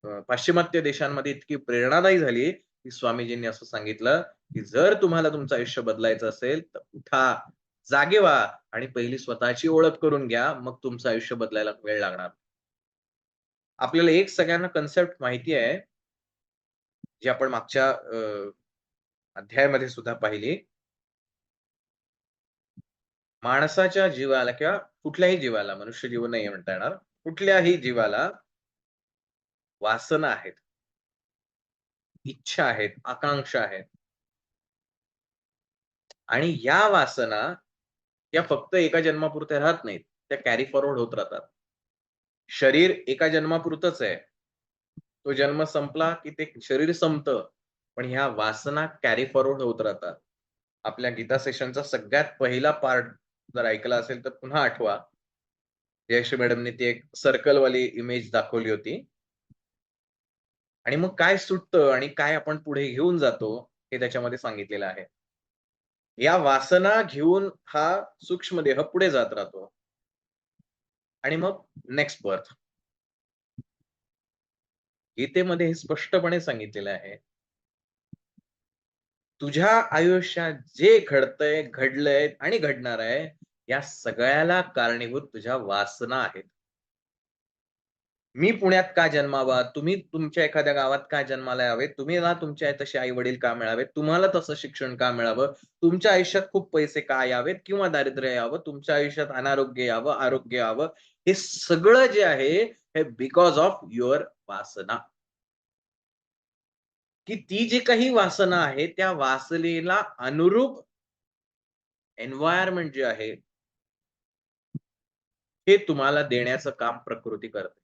पाश्चिमात्य देशांमध्ये इतकी प्रेरणादायी झाली, की स्वामीजींनी असं सांगितलं, की जर तुम्हाला तुमचं आयुष्य बदलायचं असेल, तर उठा, जागे व्हा आणि पहिली स्वतःची ओळख करून घ्या. मग तुमचं आयुष्य बदलायला वेळ लागणार. आपल्याला एक सगळ्यांना कन्सेप्ट माहिती आहे, जी आपण मागच्या अध्यायामध्ये सुद्धा पाहिली. माणसाच्या जीवाला किंवा कुठल्याही जीवाला, मनुष्य जीव नाही म्हणता येणार. कुठल्याही जीवाला वासना आहेत, इच्छा आहेत, आकांक्षा आहेत आणि या वासना या फक्त एका जन्मापुरत्या राहत नाहीत. त्या कॅरी फॉरवर्ड होत राहतात. शरीर एका जन्मापुरतंच आहे. तो जन्म संपला, की ते शरीर संपतं. पण ह्या वासना कॅरी फॉरवर्ड होत राहतात. आपल्या गीता सेशनचा सगळ्यात पहिला पार्ट जर ऐकला असेल, तर पुन्हा आठवा. जयश्री मॅडमनी ती एक सर्कलवाली इमेज दाखवली होती. आणि मग काय सुटतं आणि काय आपण पुढे घेऊन जातो, हे त्याच्यामध्ये सांगितलेलं आहे. या वासना घेऊन हा सूक्ष्म देह पुढे जात राहतो आणि मग नेक्स्ट बर्थ. गीतेमध्ये हे स्पष्टपणे सांगितलेलं आहे. तुझ्या आयुष्यात जे घडतंय, घडलंय आणि घडणार आहे, या सगळ्याला कारणीभूत तुझ्या वासना आहेत. मी पुण्यात का जन्मावा? तुम्ही तुमच्या एखाद्या गावात का जन्माला यावे? तुम्हाला तुमच्या तसे आई-वडील का मिळावेत? तुम्हाला तसं शिक्षण का मिळावं? तुमच्या आयुष्यात खूप पैसे का यावेत किंवा दारिद्र्य यावं? तुमच्या आयुष्यात अनारोग्य यावं, आरोग्य यावं? हे सगळं जे आहे, हे बिकॉज ऑफ युअर वासना. की ती जी काही वासना आहे, त्या वासनेला अनुरूप एन्व्हायर्नमेंट जे आहे, हे तुम्हाला देण्याचं काम प्रकृती करते.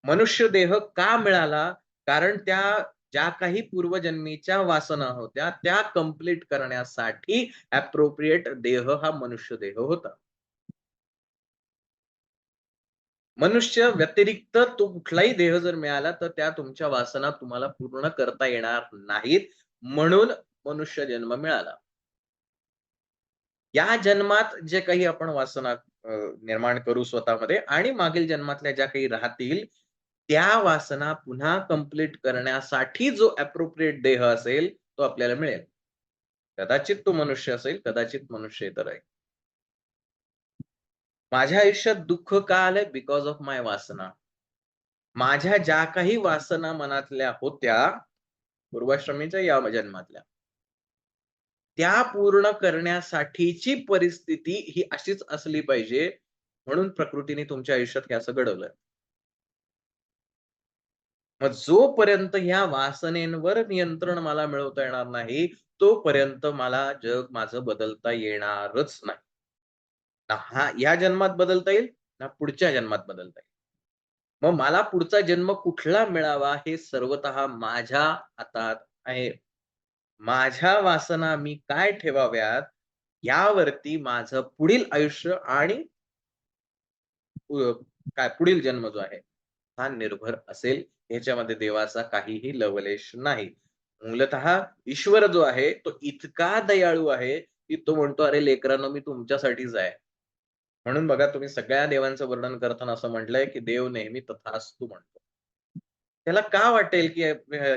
मनुष्य देह का मिळाला? कारण त्या ज्या काही पूर्वजन्मीच्या वासना होत्या, त्या कंप्लीट करण्यासाठी अप्रोप्रिएट देह हा मनुष्य देह होता. मनुष्य व्यतिरिक्त तो कुठलाही देह जर मिळाला, तर त्या तुमच्या वासना तुम्हाला पूर्ण करता येणार नाहीत. म्हणून मनुष्य जन्म मिळाला. या जन्मात जे काही आपण वासना निर्माण करू स्वतःमध्ये आणि मागील जन्मातल्या ज्या काही राहतील, त्या वासना पुन्हा कंप्लीट करण्यासाठी जो अप्रोप्रिएट देह असेल, तो आपल्याला मिळेल. कदाचित तो मनुष्य असेल, कदाचित मनुष्येतर आहे. माझ्या आयुष्यात दुःख का आलंय? बिकॉज ऑफ माय वासना. माझ्या ज्या काही वासना मनातल्या होत्या, पूर्वाश्रमीच्या या जन्मातल्या, त्या पूर्ण करण्यासाठीची परिस्थिती ही अशीच असली पाहिजे, म्हणून प्रकृतीने तुमच्या आयुष्यात हे असं घडवलंय. मग जोपर्यंत ह्या वासनेवर नियंत्रण मला मिळवता येणार नाही, तोपर्यंत मला जग माझं बदलता येणारच नाही. ना ह्या जन्मात बदलता येईल, ना पुढच्या जन्मात बदलता येईल. मग मला पुढचा जन्म कुठला मिळावा हे सर्वतः माझ्या हातात आहे. माझ्या वासना मी काय ठेवाव्यात, यावरती माझं पुढील आयुष्य आणि अ, काय पुढील जन्म जो आहे, हा निर्भर असेल. ह्याच्यामध्ये देवाचा काहीही लवलेश नाही. मूलतः ईश्वर जो आहे, तो इतका दयाळू आहे, की तो म्हणतो, "अरे लेकरांनो, मी तुमच्यासाठीच आहे." म्हणून बघा तुम्ही सगळ्या देवांचं वर्णन करताना असं म्हटलंय, की देव नेहमी तथास्तु म्हणतो. त्याला का वाटेल, की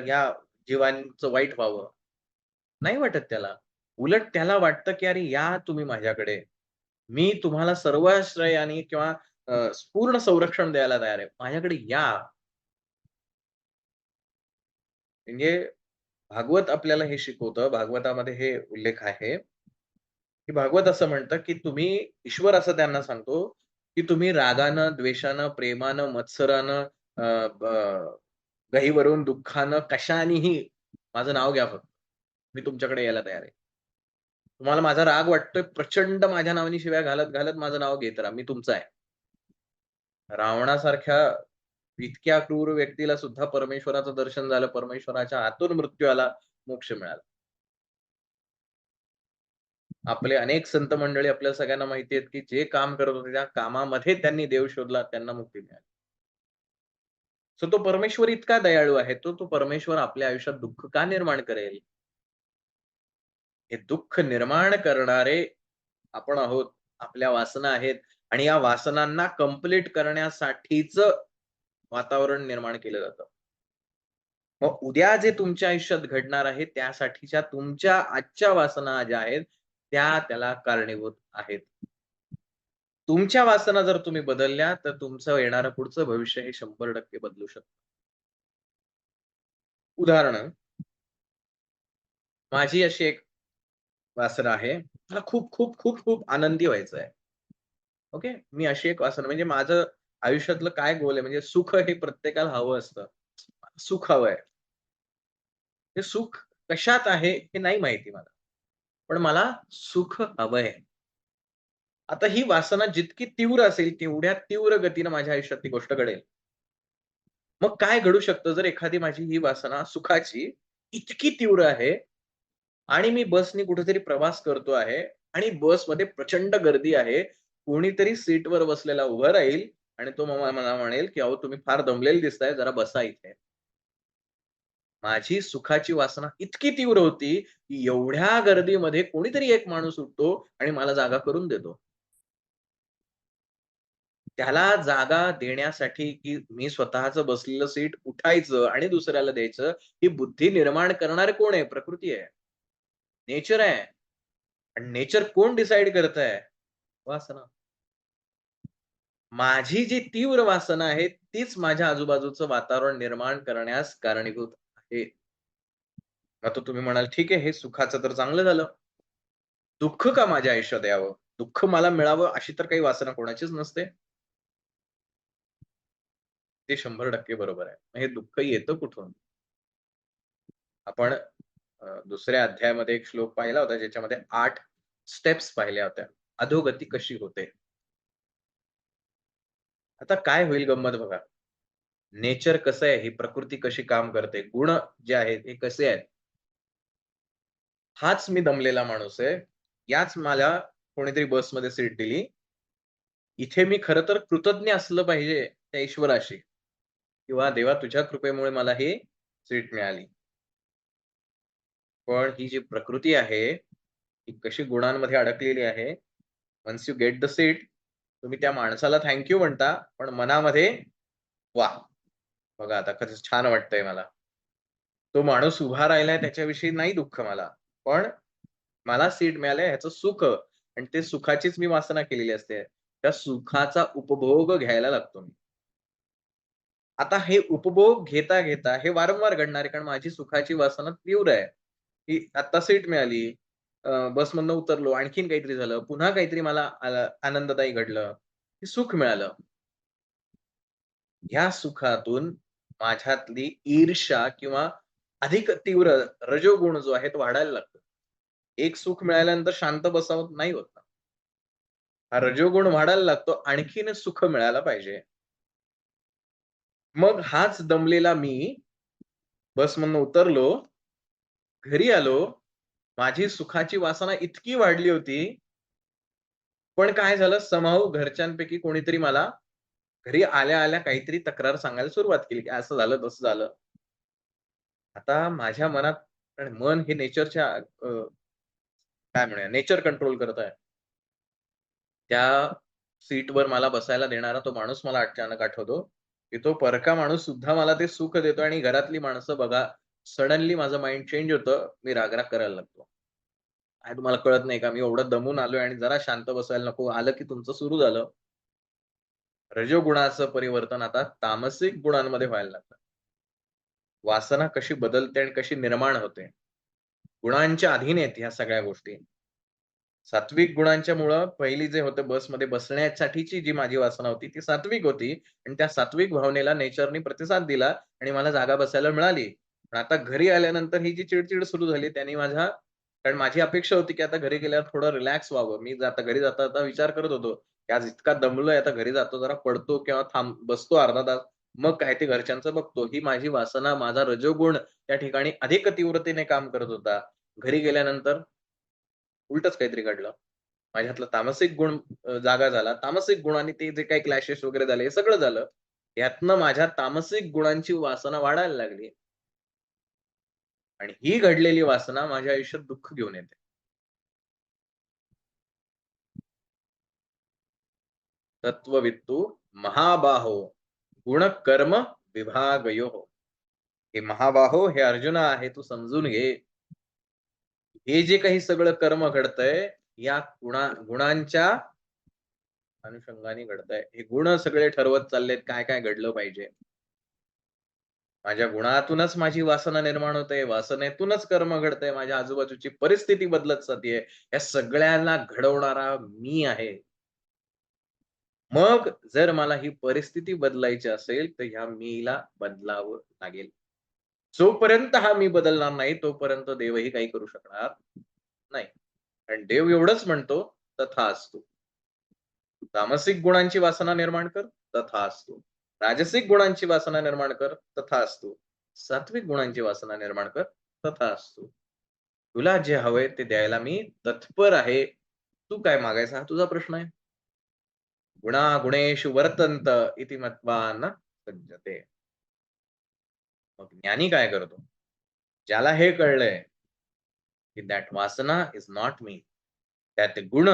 या जीवांचं वाईट व्हावं? नाही वाटत त्याला. उलट त्याला वाटतं, की "अरे या तुम्ही माझ्याकडे. मी तुम्हाला सर्व श्रेयाने किंवा पूर्ण संरक्षण द्यायला तयार आहे. माझ्याकडे या." म्हणजे भागवत आपल्याला हे शिकवतं. भागवतामध्ये हे उल्लेख आहे, की भागवत असं म्हणतं, की तुम्ही ईश्वर असं त्यांना सांगतो, की तुम्ही रागानं, द्वेषानं, प्रेमानं, मत्सरानं, अ, ब गहिवरून, दुःखानं, कशानेही माझं नाव घ्या फक्त. मी तुमच्याकडे यायला तयार आहे. तुम्हाला माझा राग वाटतोय, प्रचंड माझ्या नावाने शिव्या घालत-घालत माझं नाव घेत राहा. मी तुमचा आहे. रावणासारख्या इतक्या क्रूर व्यक्तीला सुद्धा परमेश्वराचं दर्शन झालं. परमेश्वराच्या हातून मृत्यू आला, मोक्ष मिळाला. आपले अनेक संत मंडळी आपल्या सगळ्यांना माहिती आहेत, की जे काम करत होते त्या कामामध्ये त्यांनी देव शोधला, त्यांना मुक्ती मिळाली. सो तो परमेश्वर इतका दयाळू आहे, तो परमेश्वर आपल्या आयुष्यात दुःख का निर्माण करेल? हे दुःख निर्माण करणारे आपण आहोत. आपल्या वासना आहेत आणि या वासनांना कंप्लीट करण्यासाठीच वातावरण निर्माण केलं जातं. मग उद्या जे तुमच्या आयुष्यात घडणार आहे, त्यासाठीच्या तुमच्या आजच्या वासना ज्या आहेत, त्या त्याला कारणीभूत आहेत. तुमच्या वासना जर तुम्ही बदलल्या, तर तुमचं येणारं पुढचं भविष्य हे 100% बदलू शकतं. उदाहरण, माझी अशी एक वासना आहे. मला खूप, खूप, खूप, खूप आनंदी व्हायचं आहे. ओके. मी अशी एक वासना म्हणजे माझं आयुष्यातलं काय गोल आहे म्हणजे सुख हे प्रत्येकाला हवं असतं. सुख हवंय. ते सुख कशात आहे हे नाही माहिती मला. पण मला सुख हवंय. आता ही वासना जितकी तीव्र असेल, तेवढ्या तीव्र गतीनं माझ्या आयुष्यात ती गोष्ट घडेल. मग काय घडू शकतं जर एखादी माझी ही वासना सुखाची इतकी तीव्र आहे आणि मी बसनी कुठेतरी प्रवास करतो आहे आणि बसमध्ये प्रचंड गर्दी आहे. कोणीतरी सीटवर बसलेला उभं राहील आणि तो मला म्हणेल, की "अहो तुम्ही फार दमलेले दिसताय, जरा बसा इथे." माझी सुखाची वासना इतकी तीव्र होती, की एवढ्या गर्दीमध्ये कोणीतरी एक माणूस उठतो आणि मला जागा करून देतो. त्याला जागा देण्यासाठी, की मी स्वतःचं बसलेलं सीट उठायचं आणि दुसऱ्याला द्यायचं, ही बुद्धी निर्माण करणारे कोण आहे? प्रकृती आहे. नेचर आहे. आणि नेचर कोण डिसाईड करतंय? वासना. माझी जी तीव्र वासना आहे, तीच माझ्या आजूबाजूचं वातावरण निर्माण करण्यास कारणीभूत आहे. आता तुम्ही म्हणाल, "ठीक आहे, हे सुखाचं तर चांगलं झालं. दुःख का माझ्या आयुष्यात यावं? दुःख मला मिळावं अशी तर काही वासना कोणाचीच नसते." ते 100% बरोबर आहे. मग हे दुःख येतं कुठून? आपण दुसऱ्या अध्यायामध्ये एक श्लोक पाहिला होता, ज्याच्यामध्ये 8 स्टेप्स पाहिल्या होत्या. अधोगती कशी होते? आता काय होईल गंमत बघा. नेचर कसं आहे, ही प्रकृती कशी काम करते, गुण जे आहेत हे कसे आहेत. हाच मी दमलेला माणूस आहे. याच मला कोणीतरी बसमध्ये सीट दिली. इथे मी खरं तर कृतज्ञ असलं पाहिजे त्या ईश्वराशी किंवा देवा तुझ्या कृपेमुळे मला ही सीट मिळाली. पण ही जी प्रकृती आहे, ही कशी गुणांमध्ये अडकलेली आहे. Once you get the seat, तुम्ही त्या माणसाला थँक यू म्हणता, पण मनामध्ये वाह! बघा आता कसं छान वाटतंय मला. तो माणूस उभा राहिलाय त्याच्याविषयी नाही दुःख मला. पण मला सीट मिळालंय ह्याचं सुख आणि ते सुखाचीच मी वासना केलेली असते. त्या सुखाचा उपभोग घ्यायला लागतो मी. आता हे उपभोग घेता हे वारंवार घडणार आहे. कारण माझी सुखाची वासना तीव्र आहे, की आता सीट मिळाली, बसमधनं उतरलो, आणखीन काहीतरी झालं, पुन्हा काहीतरी मला आनंददायी घडलं, की सुख मिळालं. ह्या सुखातून माझ्यातली ईर्ष्या किंवा अधिक तीव्र रजोगुण जो आहे तो वाढायला लागतो. एक सुख मिळाल्यानंतर शांत बसावं नाही होत ना. हा रजोगुण वाढायला लागतो, आणखीन सुख मिळायला पाहिजे. मग हाच दमलेला मी बसमधनं उतरलो, घरी आलो. माझी सुखाची वासना इतकी वाढली होती, पण काय झालं समहाऊ घरच्यांपैकी कोणीतरी मला घरी आल्या-आल्या काहीतरी तक्रार सांगायला सुरुवात केली, की असं झालं, तसं झालं. आता माझ्या मनात कारण मन हे नेचरच्या काय म्हणूया नेचर कंट्रोल करत आहे. त्या सीटवर मला बसायला देणारा तो माणूस मला अचानक आठवतो, की तो परका माणूस सुद्धा मला ते सुख देतो आणि घरातली माणसं बघा, सडनली माझं माइंड चेंज होतं. मी राग-राग करायला लागतो. काय तुम्हाला कळत नाही का? मी एवढं दमून आलोय आणि जरा शांत बसायला नको. आलं की तुमचं सुरू झालं. रजोगुणाचं परिवर्तन आता तामसिक गुणांमध्ये व्हायला लागलं. वासना कशी बदलते आणि कशी निर्माण होते. गुणांच्या अधीन आहेत ह्या सगळ्या गोष्टी. सात्विक गुणांच्या मुळं पहिली जे होतं बसमध्ये बसण्यासाठीची जी माझी वासना होती, ती सात्विक होती आणि त्या सात्विक भावनेला नेचरनी प्रतिसाद दिला आणि मला जागा बसायला मिळाली. पण आता घरी आल्यानंतर ही जी चिड सुरू झाली त्यानी कारण माझी अपेक्षा होती, की आता घरी गेल्यावर थोडं रिलॅक्स व्हावं. मी आता घरी जाता विचार करत होतो, की आज इतका दमलोय आता घरी जातो जरा पडतो किंवा बसतो अर्धा तास. मग काय ते घरच्यांचं बघतो. ही माझी वासना, माझा रजोगुण त्या ठिकाणी अधिक तीव्रतेने काम करत होता. घरी गेल्यानंतर उलटंच काहीतरी घडलं. माझ्यातला तामसिक गुण जागा झाला. तामसिक गुणांनी ते जे काही क्लॅशेस वगैरे झाले, हे सगळं झालं. यातनं माझ्या तामसिक गुणांची वासना वाढायला लागली आणि ही घडलेली वासना माझ्या आयुष्यात दुःख घेऊन येते. तत्ववित्तू महाबाहो गुणकर्म विभागयोः. हे महाबाहो, हे अर्जुना हे तू समजून घे. हे जे काही सगळं कर्म घडतंय, या गुणांच्या अनुषंगाने घडतंय. हे गुण सगळे ठरवत चाललेत काय-काय घडलं पाहिजे. माझ्या गुणातूनच माझी वासना निर्माण होते. वासनेतूनच कर्म घडतंय. माझ्या आजूबाजूची परिस्थिती बदलत जातीये. या सगळ्यांना घडवणारा मी आहे. मग जर मला ही परिस्थिती बदलायची असेल, तर ह्या मीला बदलावं लागेल. जोपर्यंत हा मी बदलणार नाही, तोपर्यंत देवही काही करू शकणार नाही. कारण देव एवढंच म्हणतो, तथास्तु. तामसिक गुणांची वासना निर्माण कर, तथास्तु. राजसिक गुणांची वासना निर्माण कर, तथास्तु. सात्विक गुणांची वासना निर्माण कर, तथास्तु. तुला जे हवंय ते द्यायला मी तत्पर आहे. तू काय मागायचा हा तुझा प्रश्न आहे. गुणेषु वर्तन्त इति मत्वा न सज्जते. मग ज्ञानी काय करतो? ज्याला हे कळलंय, की दॅट वासना इस नॉट मी. दॅट गुण,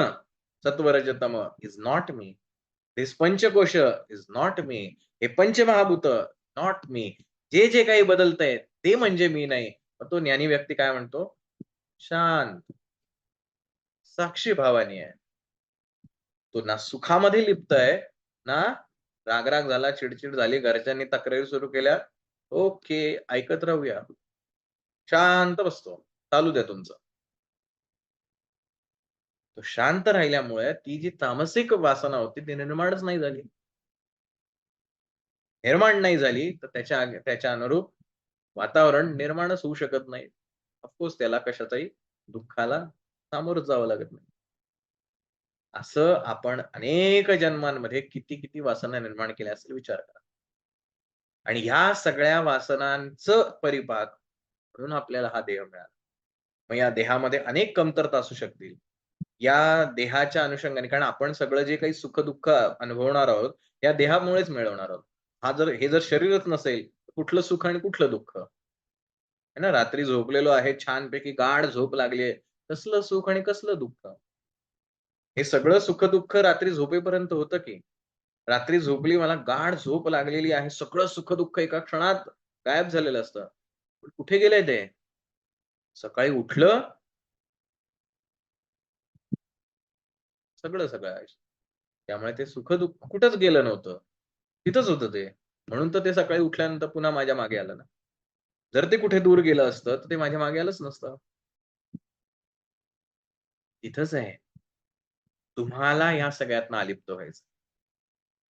सत्व, रजतम इस नॉट मी. धिस पंचकोश इस नॉट मी. हे पंचमहाभूत नॉट मी. जे काही बदलतंय ते म्हणजे मी नाही. मग तो ज्ञानी व्यक्ती काय म्हणतो? शांत, साक्षी भावानी आहे. तो ना सुखामध्ये लिप्त आहे, ना राग झाला, चिड झाली, घरच्यांनी तक्रारी सुरू केल्या. ओके, ऐकत राहूया. शांत बसतो. चालू द्या तुमचं. तो शांत राहिल्यामुळे ती जी तामसिक वासना होती ती निर्माणच नाही झाली. निर्माण नाही झाली, तर त्याच्या अनुरूप वातावरण निर्माणच होऊ शकत नाही. त्याला कशाचाही दुःखाला सामोरं जावं लागत नाही. असं आपण अनेक जन्मांमध्ये किती वासना निर्माण केल्या असेल विचार करा. आणि ह्या सगळ्या वासनांचं परिपाक म्हणून आपल्याला हा देह मिळाला. मग या देहामध्ये अनेक कमतरता असू शकतील. या देहाच्या अनुषंगाने कारण आपण सगळं जे काही सुख-दुःख अनुभवणार आहोत, या देहामुळेच मिळवणार आहोत. हे जर शरीरच नसेल, कुठलं सुख आणि कुठलं दुःख? आहे ना, रात्री झोपलेलो आहे, छानपैकी गाढ झोप लागली आहे. कसलं सुख आणि कसलं दुःख? हे सगळं सुख-दुःख रात्री झोपेपर्यंत होतं की. रात्री झोपली, मला गाढ झोप लागलेली आहे. सगळं सुख-दुःख एका क्षणात गायब झालेलं असतं. पण कुठे गेलंय ते? सकाळी उठलं, सगळं आहे. त्यामुळे ते सुख-दुःख कुठंच गेलं नव्हतं. तिथंच होतं ते. म्हणून तर ते सकाळी उठल्यानंतर पुन्हा माझ्या मागे आलं ना. जर ते कुठे दूर गेलं असतं, तर ते माझ्या मागे आलंच नसतं. तिथंच आहे. तुम्हाला या सगळ्यातनं अलिप्त व्हायचं.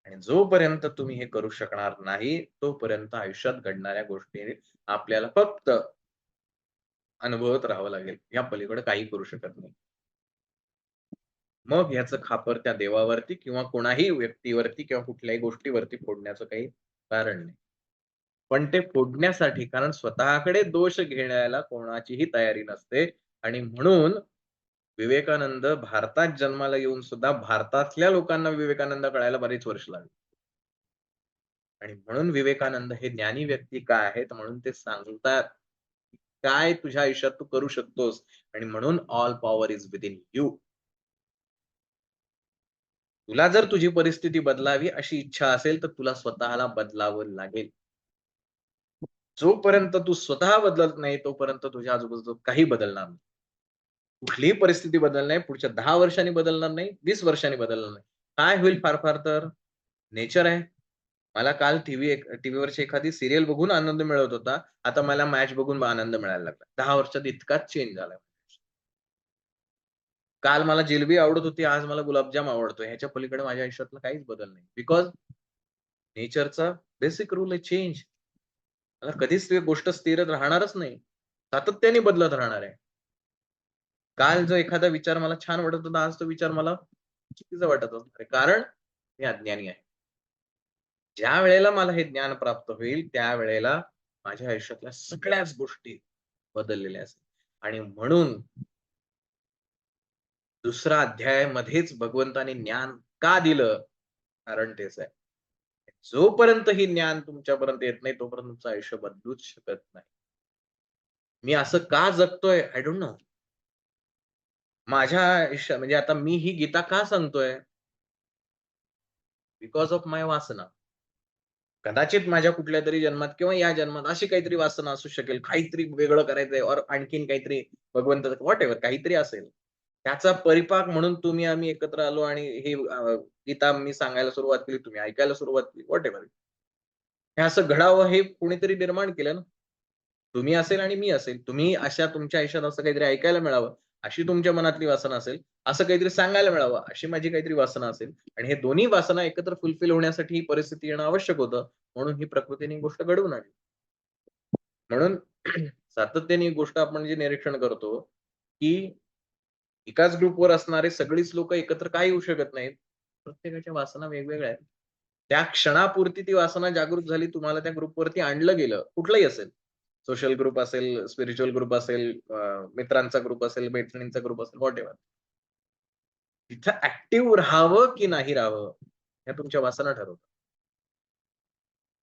आणि जोपर्यंत तुम्ही हे करू शकणार नाही, तोपर्यंत आयुष्यात घडणाऱ्या गोष्टी आपल्याला फक्त अनुभवत राहावं लागेल. या पलीकडे काही करू शकत नाही. मग ह्याचं खापर त्या देवावरती किंवा कोणाही व्यक्तीवरती किंवा कुठल्याही गोष्टीवरती फोडण्याचं काही कारण नाही. पण ते फोडण्यासाठी कारण स्वतःकडे दोष घेण्याला कोणाचीही तयारी नसते आणि म्हणून विवेकानंद भारतात जन्माला येऊन सुद्धा भारतातल्या लोकांना विवेकानंद कळायला बरीच वर्ष लागली. आणि म्हणून विवेकानंद हे ज्ञानी व्यक्ती का आहेत? म्हणून ते सांगतात, काय तुझ्या आयुष्यात तू करू शकतोस आणि म्हणून all power is within you. तुला जर तुझी परिस्थिती बदलावी अशी इच्छा असेल, तर तुला स्वतःला बदलावं लागेल. जोपर्यंत तू स्वतः बदलत नाही, तोपर्यंत तुझ्या आजूबाजूचं काही बदलणार नाही. कुठलीही परिस्थिती बदलणार नाही. पुढच्या 10 वर्षांनी बदलणार नाही, 20 वर्षांनी बदलणार नाही. काय होईल फार-फार तर? नेचर आहे. मला काल टीव्हीवरची एखादी सीरियल बघून आनंद मिळत होता. आता मला मॅच बघून आनंद मिळायला लागला. 10 वर्षात इतकाच चेंज झालाय. काल मला जिलेबी आवडत होती, आज मला गुलाबजाम आवडतोय. ह्याच्या पलीकडे माझ्या आयुष्यातला काहीच बदल नाही. बिकॉज नेचरचा बेसिक रूल आहे चेंज. मला कधीच ती गोष्ट स्थिर राहणारच नाही. सातत्याने बदलत राहणार आहे. काल जो एखादा विचार मला छान वाटत होता, आज तो विचार मला चुकीचा वाटत असणार आहे. कारण मी अज्ञानी आहे. ज्यावेळेला मला हे ज्ञान प्राप्त होईल, त्यावेळेला माझ्या आयुष्यातल्या सगळ्याच गोष्टी बदललेल्या असतील आणि म्हणून दुसरा अध्यायामध्येच भगवंताने ज्ञान का दिलं? कारण तेच आहे. जोपर्यंत हे ज्ञान तुमच्यापर्यंत येत नाही, तोपर्यंत तुमचं आयुष्य बदलूच शकत नाही. मी असं का जगतोय? I don't know. माझ्या म्हणजे आता मी ही गीता का सांगतोय? बिकॉज ऑफ माय वासना. कदाचित माझ्या कुठल्यातरी जन्मात किंवा या जन्मात अशी काहीतरी वासना असू शकेल. काहीतरी वेगळं करायचंय और आणखीन काहीतरी भगवंताचं व्हॉटएव्हर काहीतरी असेल. त्याचा परिपाक म्हणून तुम्ही आम्ही एकत्र आलो आणि हे गीता मी सांगायला सुरुवात केली, तुम्ही ऐकायला सुरुवात केली, व्हॉटएव्हर. हे असं घडावं हे कोणीतरी निर्माण केलं ना. तुम्ही असेल आणि मी असेल. तुम्ही अशा तुमच्या आयुष्यात असं काहीतरी ऐकायला मिळावं, अशी तुमच्या मनातली वासना असेल. असं काहीतरी सांगायला मिळावं, अशी माझी काहीतरी वासना असेल आणि हे दोन्ही वासना एकत्र फुलफिल होण्यासाठी ही परिस्थिती येणं आवश्यक होतं. म्हणून ही प्रकृतीने ही गोष्ट घडवून आणली. म्हणून सातत्याने ही गोष्ट आपण जे निरीक्षण करतो, की एकाच ग्रुपवर असणारे सगळीच लोकं एकत्र का येऊ शकत नाहीत? प्रत्येकाच्या वासना वेगवेगळ्या आहेत. त्या क्षणापुरती ती वासना जागृत झाली, तुम्हाला त्या ग्रुपवरती आणलं गेलं. कुठलंही असेल. सोशल ग्रुप असेल, स्पिरिच्युअल ग्रुप असेल, मित्रांचा ग्रुप असेल, मैत्रिणींचा ग्रुप असेल, व्हॉटएव्हर. तिथं ॲक्टिव्ह राहावं की नाही राहावं, ह्या तुमच्या वासना ठरवतात.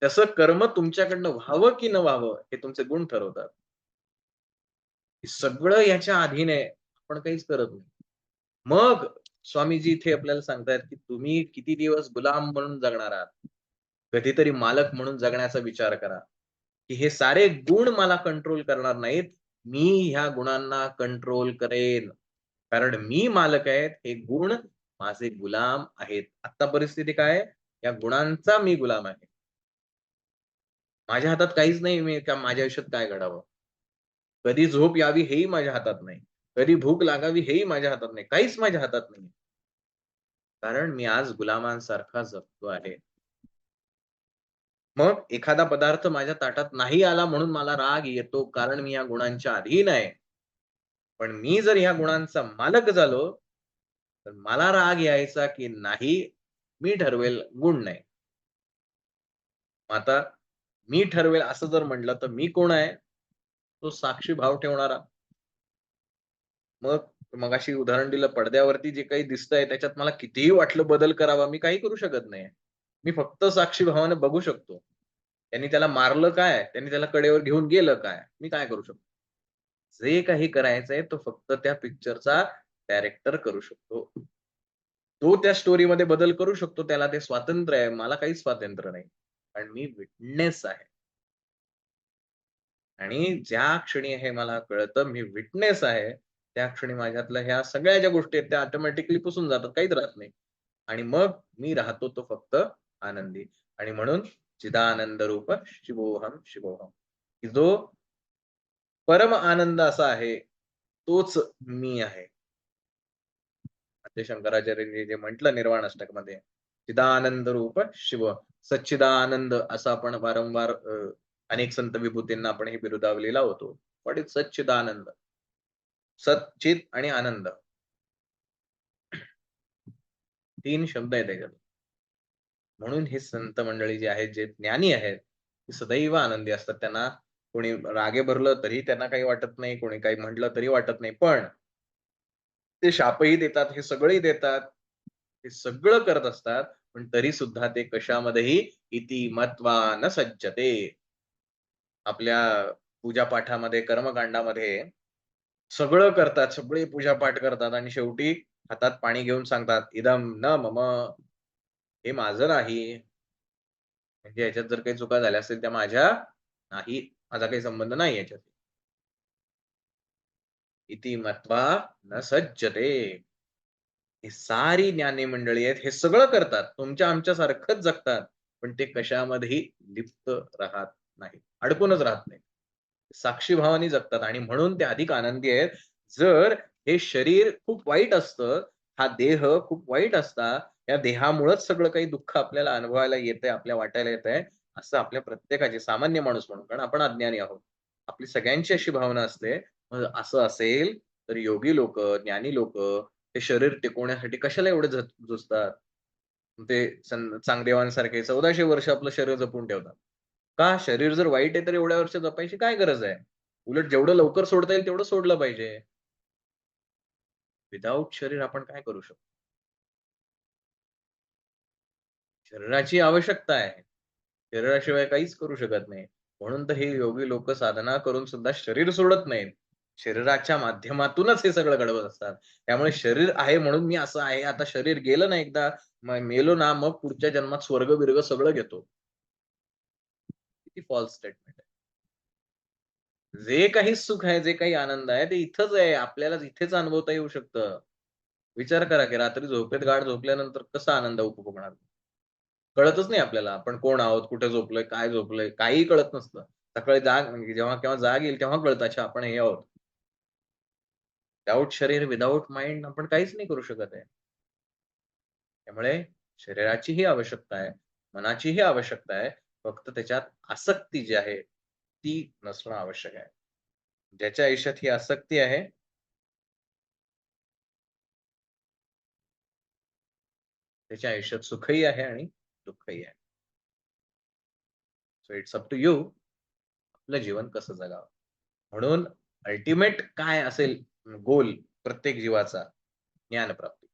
तसं कर्म तुमच्याकडनं व्हावं की न व्हावं, हे तुमचे गुण ठरवतात. हे सगळं याच्या अधीन आहे. आपण काहीच करत नाही. मग स्वामीजी इथे आपल्याला सांगतायत, की तुम्ही किती दिवस गुलाम म्हणून जगणार आहात? कधीतरी मालक म्हणून जगण्याचा विचार करा, की हे सारे गुण मला कंट्रोल करणार नाहीत. मी ह्या गुणांना कंट्रोल करेन. कारण मी मालक आहेत. हे गुण माझे गुलाम आहेत. आता परिस्थिती काय आहे? या गुणांचा मी गुलाम आहे. माझ्या हातात काहीच नाही मी का माझ्या आयुष्यात काय घडावं? कधी झोप यावी हेही माझ्या हातात नाही. कधी भूक लागावी हेही माझ्या हातात नाही. काहीच माझ्या हातात नाही. कारण मी आज गुलामांसारखा जगतो आहे. मग एखादा पदार्थ माझ्या ताटात नाही आला म्हणून मला राग येतो, कारण मी या गुणांच्या अधीन आहे. पण मी जर ह्या गुणांचा मालक झालो, तर मला राग यायचा की नाही, मी ठरवेल, गुण नाही. मग आता मी ठरवेल असं जर म्हटलं, तर मी कोण आहे? तो साक्षी भाव ठेवणारा. मग मगाशी उदाहरण दिलं पडद्यावरती जे काही दिसतंय त्याच्यात मला कितीही वाटलं बदल करावा, मी काही करू शकत नाही. मी फक्त साक्षी भावाने बघू शकतो. त्यांनी त्याला मारलं काय? त्यांनी त्याला कडेवर घेऊन गेलं काय? मी काय करू शकतो? जे काही करायचंय तो फक्त त्या पिक्चरचा डायरेक्टर करू शकतो. तो त्या स्टोरीमध्ये बदल करू शकतो. त्याला ते स्वातंत्र्य आहे. मला काहीच स्वातंत्र्य नाही. कारण मी विटनेस आहे. आणि ज्या क्षणी हे मला कळतं मी विटनेस आहे, त्या क्षणी माझ्यातल्या ह्या सगळ्या ज्या गोष्टी आहेत त्या ऑटोमॅटिकली पुसून जातात. काहीच राहत नाही. आणि मग मी राहतो तो फक्त आनंदी. आणि म्हणून चिदानंद रूप शिवोहम शिवोहम. की जो परम आनंद असा आहे, तोच मी आहे. ते शंकराचार्यांनी जे म्हटलं निर्वाण अष्टकमध्ये, चिदानंद रूप शिव. सच्चिदानंद असं आपण वारंवार अनेक संत विभूतींना आपण ही बिरुदावली लावतो. व्हॉट इज सच्चिदानंद? सच्चित आणि आनंद 3 शब्द आहेत त्याच्यात. म्हणून हे संत मंडळी जे आहेत, जे ज्ञानी आहेत, ते सदैव आनंदी असतात. त्यांना कोणी रागे भरलं तरी त्यांना काही वाटत नाही, कोणी काही म्हटलं तरी वाटत नाही. पण ते शापही देतात, हे सगळंही देतात. हे सगळं करत असतात, पण तरी सुद्धा ते कशामध्येही इति मत्वा न सज्जते. आपल्या पूजा-पाठामध्ये, कर्मकांडामध्ये सगळं करतात, सगळे पूजा-पाठ करतात आणि शेवटी हातात पाणी घेऊन सांगतात, "इदं न मम." हे माझं नाही. म्हणजे याच्यात जर काही चुका झाल्या असतील त्या माझ्या नाही. माझा काही संबंध नाही याच्यात. इति मत्वा न सज्जते. ही सारी ज्ञानी मंडळी आहेत. हे सगळं करतात. तुमच्या आमच्यासारखंच जगतात. पण ते कशामध्येही लिप्त राहत नाहीत. अडकूनच राहत नाहीत. साक्षी भावाने जगतात आणि म्हणून ते अधिक आनंदी आहेत. जर हे शरीर खूप वाईट असतं, हा देह खूप वाईट असता, या देहामुळंच सगळं काही दुःख आपल्याला अनुभवायला येतंय, आपल्या वाटायला येतंय, असं आपल्या प्रत्येकाची सामान्य माणूस म्हणून, कारण आपण अज्ञानी आहोत. आपली सगळ्यांची अशी भावना असते. मग असं असेल, तर योगी लोकं, ज्ञानी लोकं ते शरीर टिकवण्यासाठी कशाला एवढे झुजतात? ते चांगदेवांसारखे 1400 वर्ष आपलं शरीर जपून ठेवतात. का? शरीर जर वाईट आहे, तर एवढ्या वर्ष जपायची काय गरज आहे? उलट जेवढं लवकर सोडता येईल तेवढं सोडलं पाहिजे. विथआऊट शरीर आपण काय करू शकतो? शरीराची आवश्यकता आहे. शरीराशिवाय काहीच करू शकत नाही. म्हणून तर हे योगी लोकं साधना करून सुद्धा शरीर सोडत नाहीत. शरीराच्या माध्यमातूनच हे सगळं घडवत असतात. त्यामुळे शरीर आहे म्हणून मी असं आहे. आता शरीर गेलं ना एकदा, मेलो ना, मग पुढच्या जन्मात स्वर्ग-बिर्ग सगळं घेतो. किती फॉल्स स्टेटमेंट आहे. जे काही सुख आहे, जे काही आनंद आहे, ते इथंच आहे. आपल्याला इथेच अनुभवता येऊ शकतं. विचार करा, की रात्री झोपेत गाढ झोपल्यानंतर कसा आनंद उपभोगणार? कळतच नाही आपल्याला. आपण कोण आहोत? कुठे झोपलोय? काय झोपलोय? काहीही कळत नसतं. सकाळी जाग म्हणजे जेव्हा केव्हा जाग येईल तेव्हा कळतं, अच्छा आपण हे आहोत. विथआऊट शरीर, विथआऊट माइंड आपण काहीच नाही करू शकत आहे. त्यामुळे शरीराचीही आवश्यकता आहे, मनाचीही आवश्यकता आहे. फक्त त्याच्यात आसक्ती जी आहे, ती नसणं आवश्यक आहे. ज्याच्या आयुष्यात ही आसक्ती आहे, त्याच्या आयुष्यात सुखही आहे आणि दुःखही आहे. So it's up to you आपलं जीवन कसं जगावं. म्हणून अल्टिमेट काय असेल गोल प्रत्येक जीवाचा? ज्ञानप्राप्ती.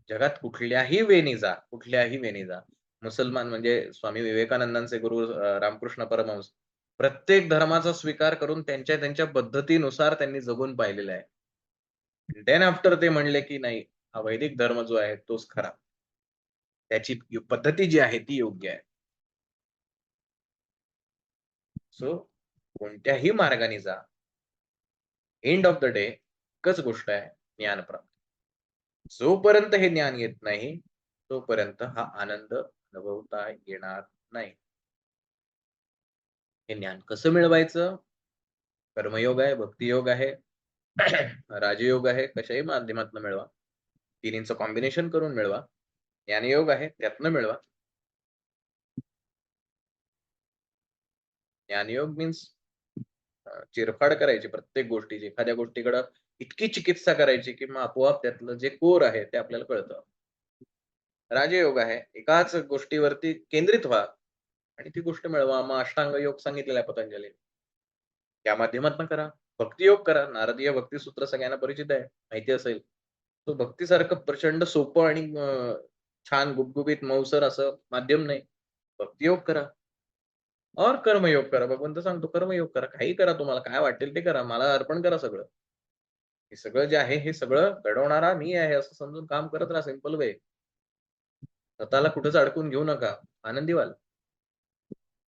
जगात कुठल्याही वेळी जा, कुठल्याही वेळी जा. मुसलमान म्हणजे स्वामी विवेकानंदांचे गुरु रामकृष्ण परमहंस. प्रत्येक धर्माचा स्वीकार करून त्यांच्या त्यांच्या पद्धतीनुसार त्यांनी जगून पाहिलेलं आहे. देन आफ्टर ते म्हणले, की नाही हा वैदिक धर्म जो आहे तोच खरा. त्याची पद्धती जी आहे ती योग्य आहे. सो कोणत्याही मार्गाने जा. एंड ऑफ द डे एकच गोष्ट आहे ज्ञानप्राप्ती. जोपर्यंत हे ज्ञान येत नाही, तोपर्यंत हा आनंद अनुभवता येणार नाही. हे ज्ञान कसं मिळवायचं? कर्मयोग आहे, भक्तियोग आहे, राजयोग आहे, कशाही माध्यमातून मिळवा. तिन्हींचं कॉम्बिनेशन करून मिळवा. ज्ञानयोग आहे, त्यातनं मिळवा. ज्ञानयोग मीन्स चिरफाड करायची प्रत्येक गोष्टीची. एखाद्या गोष्टीकडं इतकी चिकित्सा करायची, की मग आपोआप त्यातलं जे कोर आहे ते आपल्याला कळतं. राजयोग आहे, एकाच गोष्टीवरती केंद्रित व्हा आणि ती गोष्ट मिळवा. मग अष्टांग योग सांगितलेला आहे पतंजलीने. त्या माध्यमातून करा. भक्तियोग करा. नारदीय भक्तिसूत्र सगळ्यांना परिचित आहे, माहिती असेल. तो भक्तीसारखं प्रचंड सोपं आणि छान गुबगुबीत मऊसर असं माध्यम नाही. भक्तियोग करा और कर्मयोग करा. भगवंत सांगतो कर्मयोग करा. काहीही करा तुम्हाला काय वाटेल ते करा. मला अर्पण करा सगळं. हे सगळं जे आहे, हे सगळं घडवणारा मी आहे असं समजून काम करत राहा. Simple way. स्वतःला कुठेच अडकून घेऊ नका. आनंदी व्हाल.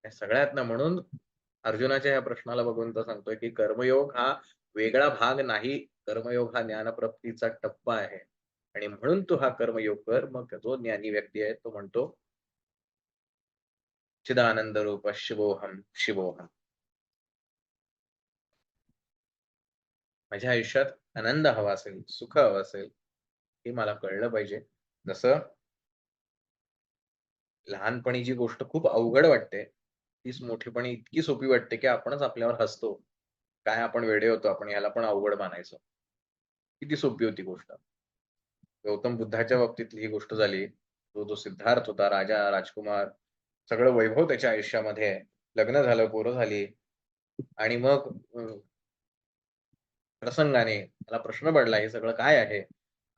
या सगळ्यातनं म्हणून अर्जुनाच्या या प्रश्नाला भगवंत सांगतोय, की कर्मयोग हा वेगळा भाग नाही. कर्मयोग हा ज्ञानप्राप्तीचा टप्पा आहे. आणि म्हणून तू हा कर्मयोग कर. मग जो ज्ञानी व्यक्ती आहे तो म्हणतो, चिदानंद रूप शिवोहम, शिवोहम. माझ्या आयुष्यात आनंद हवा असेल, सुख हवं असेल, हे मला कळलं पाहिजे. जसं लहानपणी जी गोष्ट खूप अवघड वाटते, तीच मोठेपणी इतकी सोपी वाटते, की आपणच आपल्यावर हसतो. काय आपण वेडे होतो, आपण याला पण अवघड मानायचो. किती सोपी होती गोष्ट. गौतम बुद्धाच्या बाबतीतली ही गोष्ट झाली. तो जो सिद्धार्थ होता, राजा, राजकुमार, सगळं वैभव त्याच्या आयुष्यामध्ये आहे. लग्न झालं, पोरं झाली आणि मग प्रसंगाने त्याला प्रश्न पडला, हे सगळं काय आहे?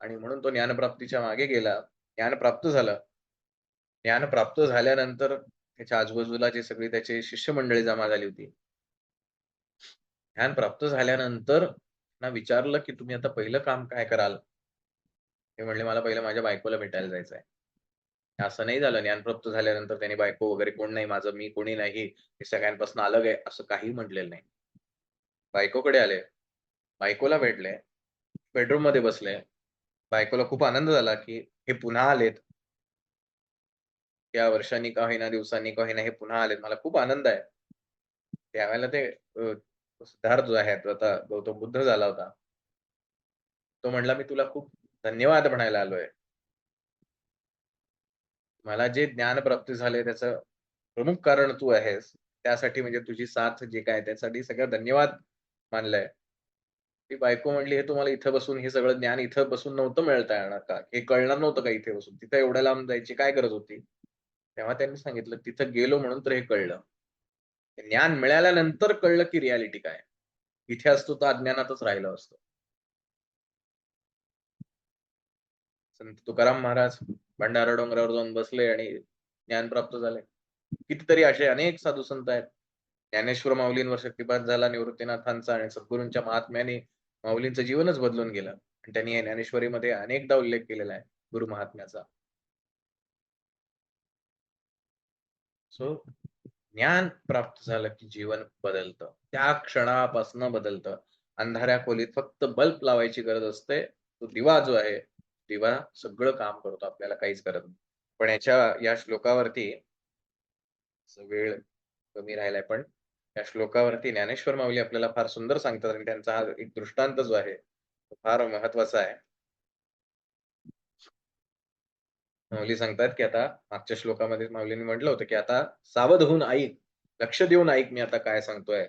आणि म्हणून तो ज्ञानप्राप्तीच्या मागे गेला. ज्ञान प्राप्त झालं. ज्ञान प्राप्त झाल्यानंतर त्याच्या आजूबाजूला जे सगळी त्याची शिष्यमंडळी जमा झाली होती. ज्ञान प्राप्त झाल्यानंतर त्यांना विचारलं, की "तुम्ही आता पहिलं काम काय कराल?" ते म्हणले, "मला पहिलं माझ्या बायकोला भेटायला जायचं आहे." असं नाही झालं ज्ञान प्राप्त झाल्यानंतर त्याने बायको वगैरे कोण नाही माझं, मी कोणी नाही, मी सगळ्यांपासून अलग आहे, असं काही म्हटलेलं नाही. बायकोकडे आले, बायकोला भेटले, बेडरूममध्ये बसले. बायकोला खूप आनंद झाला, की हे पुन्हा आलेत. या वर्षांनी का होईना, दिवसांनी का होईना, हे पुन्हा आलेत. मला खूप आनंद आहे. त्यावेळेला ते सिद्धार्थ जो आहे, तो आता गौतम बुद्ध झाला होता. तो म्हटला, "मी तुला खूप धन्यवाद म्हणायला आलोय. मला जे ज्ञान प्राप्ती झाले त्याचं प्रमुख कारण तू आहेस. त्यासाठी म्हणजे तुझी साथ जे काय त्यासाठी सगळं धन्यवाद मानलंय." ती बायको म्हटली, "हे तुम्हाला इथं बसून हे सगळं ज्ञान इथं बसून नव्हतं मिळता येणार का? हे कळणार नव्हतं का इथे बसून? तिथं एवढ्या लांब जायची काय गरज होती?" तेव्हा त्यांनी सांगितलं, "तिथं गेलो म्हणून तर हे कळलं." ज्ञान मिळाल्यानंतर कळलं की रिॲलिटी काय? इथे असतो तर अज्ञानातच राहिलो असतो. संत तुकाराम महाराज भंडारा डोंगरावर जाऊन बसले आणि ज्ञान प्राप्त झाले. कितीतरी असे अनेक साधू संत आहेत. ज्ञानेश्वर माऊलींवर शक्तिपात झाला निवृत्तीनाथांचा आणि सद्गुरूंच्या महात्म्याने माऊलींचं जीवनच बदलून गेलं. आणि त्यांनी या ज्ञानेश्वरीमध्ये अनेकदा उल्लेख केलेला आहे गुरु महात्म्याचा. सो ज्ञान प्राप्त झालं की जीवन बदलतं. त्या क्षणापासून बदलतं. अंधाऱ्या खोलीत फक्त बल्ब लावायची गरज असते. तो दिवा जो आहे, दिवा सगळं काम करतो. आपल्याला काहीच करत नाही. पण या श्लोकावरती वेळ कमी राहिलाय पण या श्लोकावरती ज्ञानेश्वर माऊली आपल्याला फार सुंदर सांगतात आणि त्यांचा हा एक दृष्टांत जो आहे, तो फार महत्वाचा आहे. माऊली सांगतात, की आता मागच्या श्लोकामध्ये माऊलींनी म्हटलं होतं, की आता सावध होऊन ऐक, लक्ष देऊन ऐक मी आता काय सांगतोय.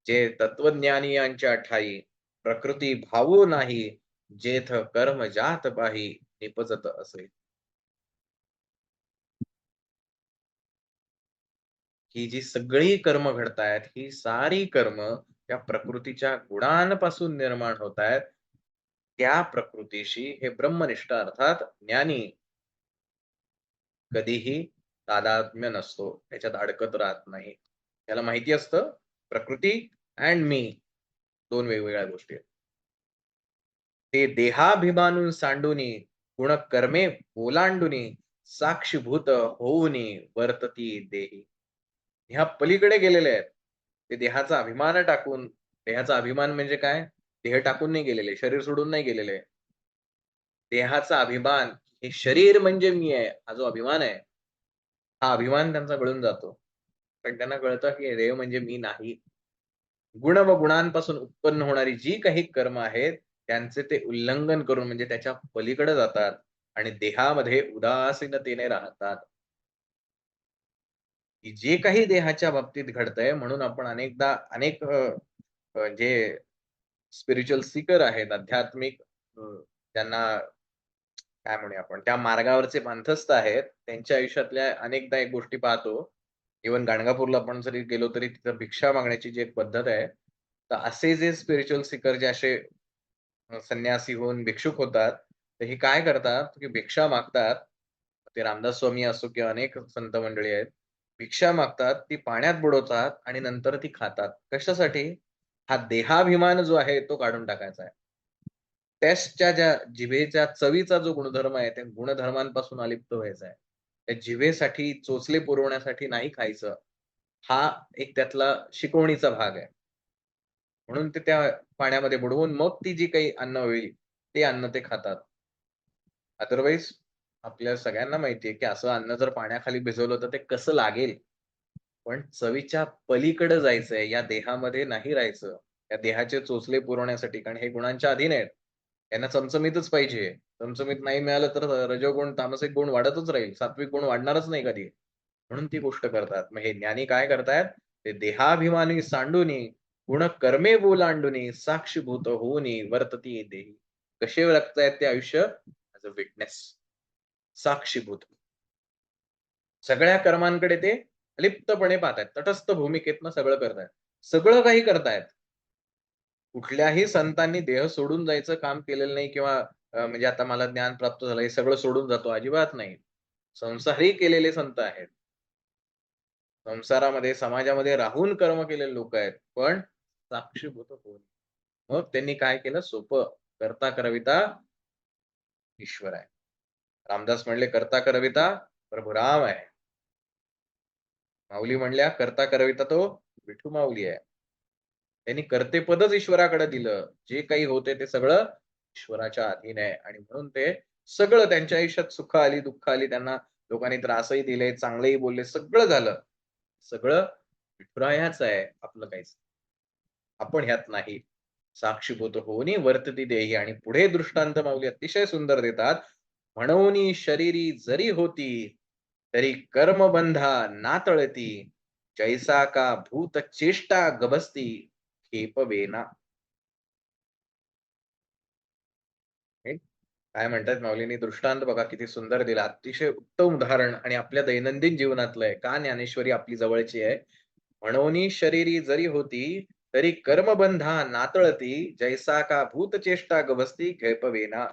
जे तत्वज्ञानियांच्या ठायी प्रकृती भावो नाही, जेथ कर्म जात पाही निपजत असे. ही जी सगळी कर्म घडतायत, ही सारी कर्म त्या प्रकृतीच्या गुणांपासून निर्माण होतायत. त्या प्रकृतीशी हे ब्रह्मनिष्ठ अर्थात ज्ञानी कधीही तादात्म्य नसतो. त्याच्यात अडकत राहत नाही. त्याला माहिती असतं प्रकृती एंड मी 2 वेगवेगळ्या गोष्टी आहेत. ते देहाभिमानून सांडूनी, गुण कर्मे ओलांडुनी, साक्षीभूत होऊनी वर्तती देही. ह्या पलीकडे गेलेले आहेत. ते देहाचा अभिमान टाकून देहाचा अभिमान म्हणजे काय? देह टाकून नाही गेलेले, शरीर सोडून नाही गेलेले. देहाचा अभिमान, हे शरीर म्हणजे मी आहे, हा जो अभिमान आहे, हा अभिमान त्यांचा गळून जातो. पण त्यांना कळतं की देह म्हणजे मी नाही. गुण व गुणांपासून उत्पन्न होणारी जी काही कर्म आहेत, त्यांचे ते उल्लंघन करून म्हणजे त्याच्या पलीकडे जातात आणि देहामध्ये उदासीनतेने राहतात. की जे काही देहाच्या बाबतीत घडतंय म्हणून आपण अनेकदा अनेक जे स्पिरिच्युअल सीकर आहेत, आध्यात्मिक त्यांना काय म्हणूया आपण, त्या मार्गावरचे पंथस्थ आहेत, त्यांच्या आयुष्यातल्या अनेकदा एक गोष्टी पाहतो. इव्हन गाणगापूरला आपण जरी गेलो तरी तिथं भिक्षा मागण्याची जी एक पद्धत आहे. तर असे जे स्पिरिच्युअल सीकर जे असे संन्यासी होऊन भिक्षुक होतात, तर हे काय करतात, की भिक्षा मागतात. ते रामदास स्वामी असो किंवा अनेक संत मंडळी आहेत. भिक्षा मागतात, ती पाण्यात बुडवतात आणि नंतर ती खातात. कशासाठी? हा देहाभिमान जो आहे तो काढून टाकायचा आहे. टेस्टच्या ज्या जिभेच्या चवीचा जो गुणधर्म आहे, त्या गुणधर्मांपासून अलिप्त व्हायचं आहे. त्या जिभेसाठी चोचले पुरवण्यासाठी नाही खायचं. हा एक त्यातला शिकवणीचा भाग आहे. म्हणून ते त्या पाण्यामध्ये बुडवून मग ती जी काही अन्न होईल, ते अन्न ते खातात. अदरवाईज आपल्या सगळ्यांना माहिती आहे, की असं अन्न जर पाण्याखाली भिजवलं तर ते कसं लागेल? पण चवीच्या पलीकडे जायचंय, या देहामध्ये नाही राहायचं. या देहाचे चोचले पुरवण्यासाठी कारण हे गुणांच्या अधीन आहेत. त्यांना चमचमीतच पाहिजे. चमचमीत नाही मिळालं तर रजोगुण, तामसिक गुण वाढतच राहील. सात्विक गुण वाढणारच नाही कधी. म्हणून ती गोष्ट करतात. मग हे ज्ञानी काय करतायत? ते देहाभिमानी सांडूनी, गुण कर्मे बोलांडुनी, साक्षीभूत होऊनी वर्तती देही. कसे जगतायत ते आयुष्य? As a witness. साक्षीभूत. सगळ्या कर्मांकडे ते अलिप्तपणे पाहतायत. तटस्थ भूमिकेतनं सगळं करतायत. सगळं काही करतायत. कुठल्याही संतांनी देह सोडून जायचं काम केलेलं नाही किंवा म्हणजे आता मला ज्ञान प्राप्त झालं, हे सगळं सोडून जातो, अजिबात नाही. संसारही केलेले संत आहेत. संसारामध्ये, समाजामध्ये राहून कर्म केलेले लोकं आहेत. पण साक्षीभूत होऊन. मग त्यांनी काय केलं? सोपं. करता करविता ईश्वर आहे. रामदास म्हणले, "करता करविता प्रभू राम आहे." माऊली म्हणल्या, "करता करविता तो विठू माऊली आहे." त्यांनी कर्तेपदच ईश्वराकडे दिलं. जे काही होते ते सगळं ईश्वराच्या अधीन आहे आणि म्हणून ते सगळं त्यांच्या आयुष्यात सुख आली, दुःख आली, त्यांना लोकांनी त्रासही दिले, चांगलंही बोलले, सगळं झालं. सगळं विठुरायाचं आहे, आपलं काहीच नाही. आपण ह्यात नाही. साक्षीभूत होऊनी वर्तती देही आणि पुढे दृष्टांत माऊली अतिशय सुंदर देतात. म्हणूनी शरीरी जरी होती, तरी कर्मबंधा नातळती. जैसा का भूत चेष्टा गभस्ती खेपवेना. हे काय म्हणतात माऊलींनी दृष्टांत बघा किती सुंदर दिला. अतिशय उत्तम उदाहरण आणि आपल्या दैनंदिन जीवनातलं आहे. का ज्ञानेश्वरी आपली जवळची आहे. म्हणोनी शरीरी जरी होती, तरी कर्मबंधा नातळती. जैसा का भूतचेष्टा गभस्ती खेपवेना.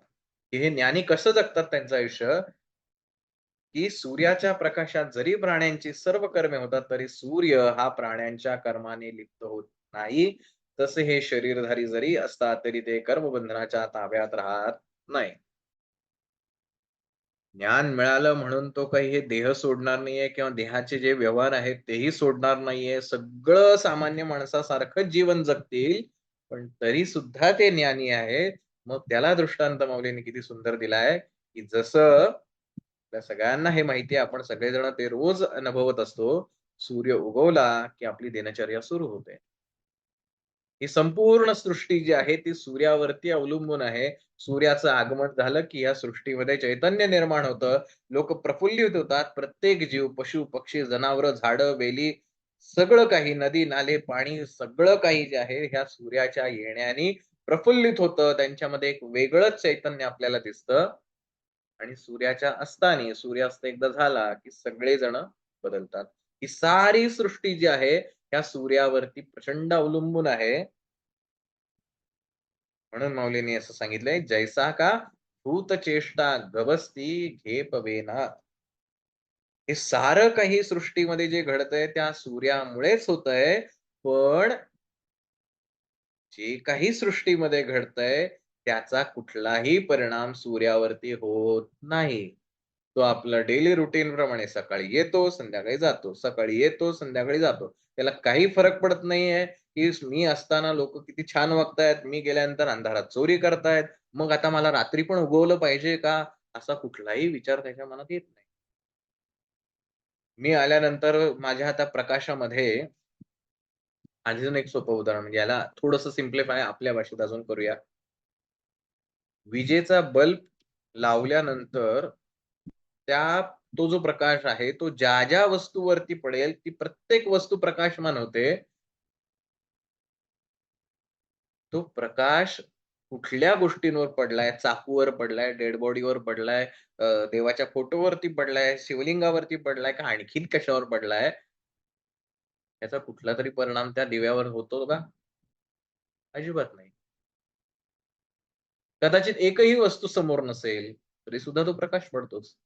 की हे ज्ञानी कसं जगतात त्यांचं आयुष्य, की सूर्याच्या प्रकाशात जरी प्राण्यांची सर्व कर्मे होतात, तरी सूर्य हा प्राण्यांच्या कर्माने लिप्त होत नाही. तसे हे शरीरधारी जरी असतात, तरी ते कर्मबंधनाच्या ताब्यात राहत नाही. ज्ञान मिळालं म्हणून तो काही हे देह सोडणार नाहीये किंवा देहाचे जे व्यवहार आहेत तेही सोडणार नाहीये. सगळं सामान्य माणसासारखंच जीवन जगतील, पण तरी सुद्धा ते ज्ञानी आहेत. मग त्याला दृष्टांत माऊलींनी किती सुंदर दिलाय, की जसं आपल्या सगळ्यांना हे माहिती आहे, आपण सगळेजण ते रोज अनुभवत असतो. सूर्य उगवला, की आपली दिनचर्या सुरू होते. ही संपूर्ण सृष्टी जी आहे ती सूर्यावरती अवलंबून आहे. सूर्याचं आगमन झालं, की या सृष्टीमध्ये चैतन्य निर्माण होतं. लोकं प्रफुल्लित होतात. प्रत्येक जीव, पशु, पक्षी, जनावरं, झाडं, वेली सगळं काही नदी, नाले, पाणी सगळं काही जे आहे ह्या सूर्याच्या येण्याने प्रफुल्लित होतं. त्यांच्यामध्ये एक वेगळंच चैतन्य आपल्याला दिसतं आणि सूर्याच्या अस्तानी सूर्यास्त एकदा झाला, की सगळेजण बदलतात. ही सारी सृष्टी जी आहे, त्या सूर्यावरती प्रचंड अवलंबून आहे. म्हणून माऊलींनी असं सांगितलंय, "जैसा का भूतचेष्टा गवसती घेपवेना." हे सारं काही सृष्टीमध्ये जे घडतंय त्या सूर्यामुळेच होतंय. पण जे काही सृष्टीमध्ये घडतंय त्याचा कुठलाही परिणाम सूर्यावरती होत नाही. तो आपला डेली रूटीन प्रमाणे सकाळी येतो, संध्याकाळी जातो. सकाळी येतो, संध्याकाळी जातो. त्याला काही फरक पडत नाहीये, की मी असताना लोकं किती छान वागतायत, मी गेल्यानंतर अंधारात चोरी करतायत. मग आता मला रात्री पण उगवलं पाहिजे का? असा कुठलाही विचार त्याच्या मनात येत नाही. मी आल्यानंतर माझ्या आता प्रकाशामध्ये अजून एक सोपं उदाहरण म्हणजे याला थोडंसं सिम्प्लिफाय आपल्या भाषेत अजून करूया. विजेचा बल्ब लावल्यानंतर त्या तो जो प्रकाश आहे, तो ज्या वस्तूवरती पडेल, ती प्रत्येक वस्तू प्रकाशमान होते. तो प्रकाश कुठल्या गोष्टींवर पडलाय, चाकूवर पडलाय, डेड बॉडीवर पडलाय, देवाच्या फोटोवरती पडलाय, शिवलिंगावरती पडलाय का आणखीन कशावर पडलाय, याचा कुठलातरी परिणाम त्या दिव्यावर होतो का? अजिबात नाही. कदाचित एकही वस्तू समोर नसेल, तरी सुद्धा तो प्रकाश पडतोच.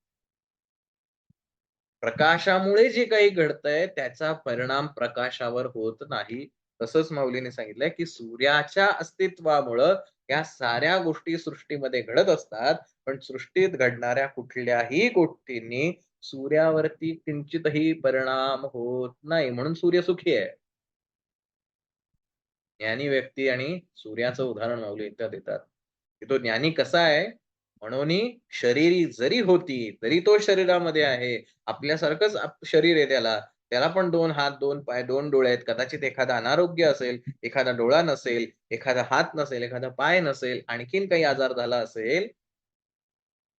प्रकाशामुळे जे काही घडतंय त्याचा परिणाम प्रकाशावर होत नाही. तसंच माऊलीने सांगितलंय, की सूर्याच्या अस्तित्वामुळं या साऱ्या गोष्टी सृष्टीमध्ये घडत असतात. पण सृष्टीत घडणाऱ्या कुठल्याही गोष्टींनी सूर्यावरती किंचितही परिणाम होत नाही. म्हणून सूर्य सुखी आहे. ज्ञानी व्यक्ती आणि सूर्याचं उदाहरण माऊली इथं देतात, की तो ज्ञानी कसा आहे? म्हणून शरीरी जरी होती, तरी तो शरीरामध्ये आहे. आपल्यासारखंच शरीर आहे त्याला. त्याला पण 2 हात, 2 पाय, 2 डोळे आहेत. कदाचित एखादं अनारोग्य असेल, एखादा डोळा नसेल, एखादा हात नसेल, एखादा पाय नसेल, आणखीन काही आजार झाला असेल.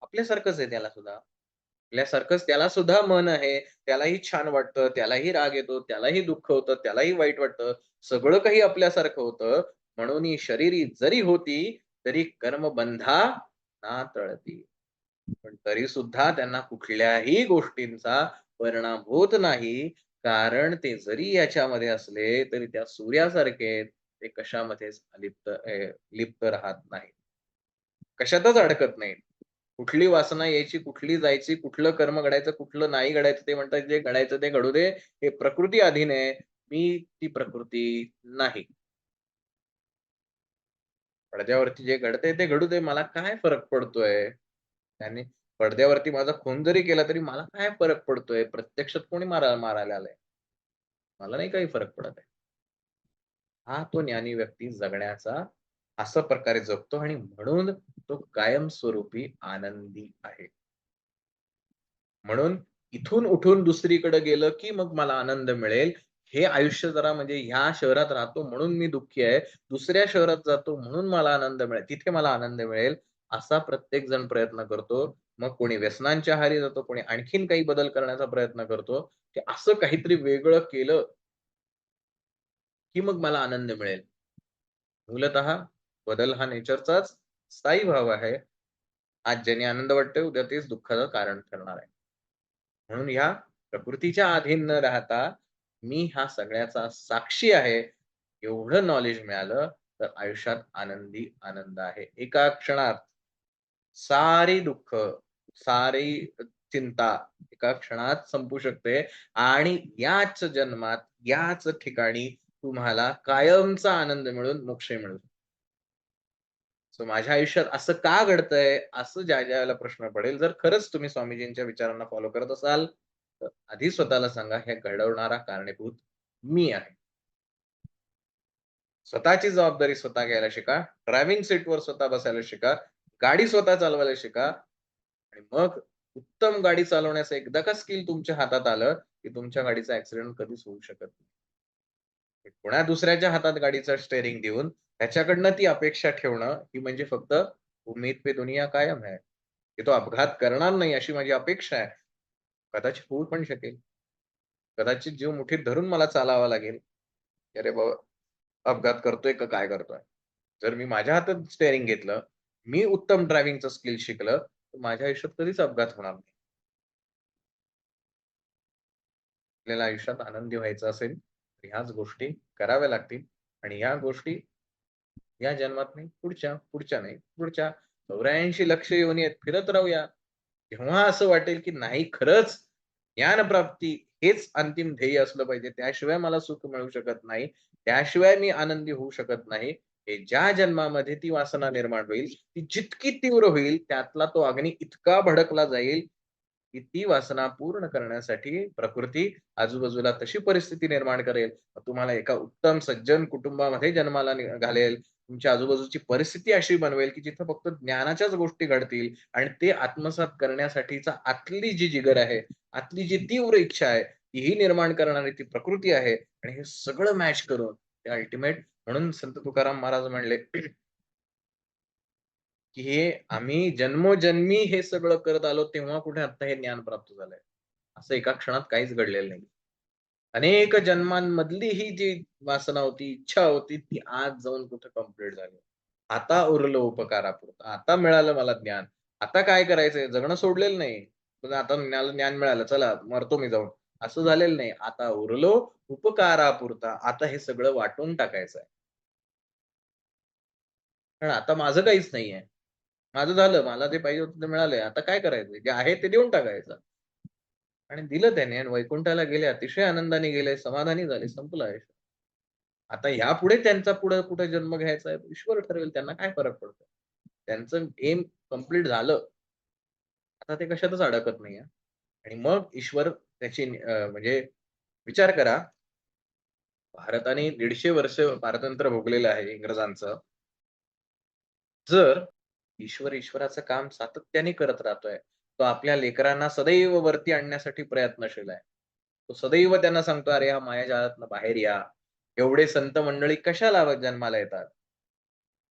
आपल्यासारखंच आहे त्याला सुद्धा. आपल्यासारखंच त्याला सुद्धा मन आहे. त्यालाही छान वाटतं, त्यालाही राग येतो, त्यालाही दुःख होतं, त्यालाही वाईट वाटतं. सगळं काही आपल्यासारखं होतं. म्हणून ही शरीरी जरी होती, तरी कर्मबंधा ना तळती. पण तरी सुद्धा त्यांना कुठल्याही गोष्टींचा परिणाम होत नाही. कारण ते जरी याच्यामध्ये असले, तरी त्या सूर्यासारखे ते कशामध्येच लिप्त राहत नाहीत. कशातच अडकत नाहीत. कुठली वासना यायची, कुठली जायची, कुठलं कर्म घडायचं, कुठलं नाही घडायचं, ते म्हणतात जे घडायचं ते घडू दे. हे प्रकृती अधीन आहे. मी ती प्रकृती नाही. पडद्यावरती जे घडतंय ते घडू दे. मला काय फरक पडतोय? त्याने पडद्यावरती माझा खून जरी केला तरी मला काय फरक पडतोय? प्रत्यक्षात कोणी मारायला आलंय? मला नाही काही फरक पडत आहे. हा तो ज्ञानी व्यक्ती जगण्याचा अशा प्रकारे जगतो आणि म्हणून तो कायमस्वरूपी आनंदी आहे. म्हणून इथून उठून दुसरीकडे गेलं, की मग मला आनंद मिळेल. हे आयुष्य जरा म्हणजे ह्या शहरात राहतो म्हणून मी दुःखी आहे. दुसऱ्या शहरात जातो म्हणून मला आनंद मिळेल. तिथे मला आनंद मिळेल. असा प्रत्येक जण प्रयत्न करतो. मग कोणी व्यसनांच्या आहारी जातो, कोणी आणखीन काही बदल करण्याचा प्रयत्न करतो, की असं काहीतरी वेगळं केलं, की मग मला आनंद मिळेल. मूलतः बदल हा नेचरचाच स्थायी भाव आहे. आज ज्याने आनंद वाटतोय, उद्या तेच दुःखाचं कारण ठरणार आहे. म्हणून ह्या प्रकृतीच्या अधीन न राहता, मी हा सगळ्याचा साक्षी आहे, एवढं नॉलेज मिळालं, तर आयुष्यात आनंदी आनंद आहे. एका क्षणात सारी दुःख, सारी चिंता एका क्षणात संपू शकते आणि याच जन्मात, याच ठिकाणी तुम्हाला कायमचा आनंद मिळून मोक्ष मिळू शकतो. सो माझ्या आयुष्यात असं का घडतंय? असं ज्या-ज्याला प्रश्न पडेल, जर खरंच तुम्ही स्वामीजींच्या विचारांना फॉलो करत असाल, तर आधी स्वतःला सांगा, हे घडवणारा कारणीभूत मी आहे. स्वतःची जबाबदारी स्वतः घ्यायला शिका. ड्रायव्हिंग सीटवर स्वतः बसायला शिका. गाडी स्वतः चालवायला शिका आणि मग उत्तम गाडी चालवण्याचं एकदा का स्किल तुमच्या हातात आलं, की तुमच्या गाडीचा ॲक्सिडेंट कधीच होऊ शकत नाही. कोण्या दुसऱ्याच्या हातात गाडीचा स्टीअरिंग देऊन त्याच्याकडनं ती अपेक्षा ठेवणं, ही म्हणजे फक्त उम्मीद पे दुनिया कायम है. की तो अपघात करणार नाही अशी माझी अपेक्षा आहे. कदाचित होऊ पण शकेल. कदाचित जीव मुठीत धरून मला चालावं लागेल. की अरे बाबा, अपघात करतोय का काय करतोय? जर मी माझ्या हातात स्टीअरिंग घेतलं, मी उत्तम ड्रायव्हिंगचं स्किल शिकलं, तर माझ्या आयुष्यात कधीच अपघात होणार नाही. आपल्याला आयुष्यात आनंदी व्हायचं असेल, तर ह्याच गोष्टी कराव्या लागतील आणि ह्या गोष्टी या जन्मात नाही, पुढच्या, पुढच्या नाही, पुढच्या 84 लक्ष योनी आहेत, फिरत राहूया. जेव्हा असं वाटेल, की नाही खरंच ज्ञानप्राप्ती हेच अंतिम ध्येय असलं पाहिजे. त्याशिवाय मला सुख मिळू शकत नाही. त्याशिवाय मी आनंदी होऊ शकत नाही. हे ज्या जन्मामध्ये ती वासना निर्माण होईल, ती जितकी तीव्र होईल, त्यातला तो अग्नी इतका भडकला जाईल, की ती वासना पूर्ण करण्यासाठी प्रकृती आजूबाजूला तशी परिस्थिती निर्माण करेल. तुम्हाला एका उत्तम सज्जन कुटुंबामध्ये जन्माला घालेल. तुमच्या आजूबाजूची परिस्थिती अशी बनवेल, की जिथं फक्त ज्ञानाच्याच गोष्टी घडतील आणि ते आत्मसात करण्यासाठीचा आतली जी जिगर आहे, आतली जी तीव्र इच्छा आहे, तीही निर्माण करणारी ती प्रकृती आहे आणि हे सगळं मॅच करून ते अल्टिमेट म्हणून संत तुकाराम महाराज म्हणले, की हे आम्ही जन्मोजन्मी हे सगळं करत आलो, तेव्हा कुठे आता हे ज्ञान प्राप्त झालंय. असं एका क्षणात काहीच घडलेलं नाही. अनेक जन्मांमधली ही जी वासना होती, इच्छा होती, ती आज जाऊन कुठे कंप्लीट झाली. आता उरलं उपकारापुरतं. आता मिळालं मला ज्ञान. आता काय करायचंय? जगणं सोडलेलं नाही. पण आता ज्ञान मिळालं, चला मरतो मी जाऊन. असं झालेलं नाही. आता उरलो उपकारापुरता. आता हे सगळं वाटून टाकायचं आहे. कारण आता माझं काहीच नाहीये. माझं झालं. मला जे पाहिजे होतं ते मिळालंय. आता काय करायचंय? जे आहे ते देऊन टाकायचं. आणि दिलं त्याने आणि वैकुंठाला गेले. अतिशय आनंदाने गेले, समाधानी झाले. संपलं आयुष्य. आता ह्यापुढे त्यांचा पुढे कुठे जन्म घ्यायचा आहे, ईश्वर ठरवेल. त्यांना काय फरक पडतो? त्यांचं एम कंप्लीट झालं. आता ते कशातच अडकत नाहीये. आणि मग ईश्वर त्याची म्हणजे विचार करा, भारताने 150 वर्ष पारतंत्र्य भोगलेलं आहे इंग्रजांचं. जर ईश्वराचं काम सातत्याने करत राहतोय, तो आपल्या लेकरांना सदैव वरती आणण्यासाठी प्रयत्नशील आहे. तो सदैव त्यांना सांगतो, "अरे, ह्या मायाजाळातनं बाहेर या. एवढे संत मंडळी कशाला जन्माला येतात?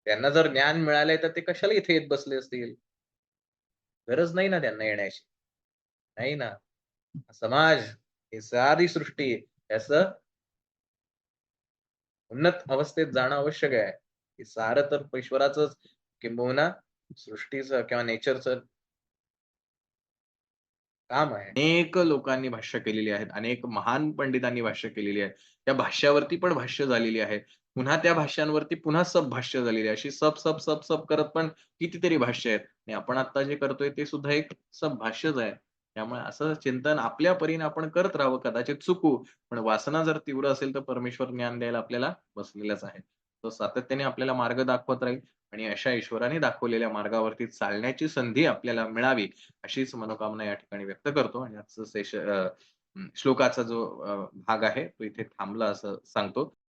त्यांना जर ज्ञान मिळालंय, तर ते कशाला इथे येत बसले असतील? गरज नाही ना त्यांना येण्याची." नाही ना. समाज, ही सारी सृष्टी याचं उन्नत अवस्थेत जाणं आवश्यक आहे. हे सारं तर ईश्वराचंच किंबहुना सृष्टीचं किंवा नेचरचं काम आहे. अनेक लोकांनी भाष्य केलेली आहेत. अनेक महान पंडितांनी भाष्य केलेली आहे. त्या भाष्यावरती पण भाष्य झालेली आहे. पुन्हा त्या भाष्यांवरती पुन्हा भाष्य झालेली आहे. अशी सब करत पण कितीतरी भाष्य आहेत. आणि आपण आता जे करतोय ते सुद्धा एक भाष्यच आहे. त्यामुळे असं चिंतन आपल्या परीने आपण करत राहावं. कदाचित चुकू, पण वासना जर तीव्र असेल तर परमेश्वर ज्ञान द्यायला आपल्याला बसलेलाच आहे. तो सातत्याने आपल्याला मार्ग दाखवत राहील आणि अशा ईश्वराने दाखवलेल्या मार्गावरती चालण्याची संधी आपल्याला मिळावी अशीच मनोकामना या ठिकाणी व्यक्त करतो आणि आजचं श्लोकाचा जो भाग आहे तो इथे थांबला असं सांगतो.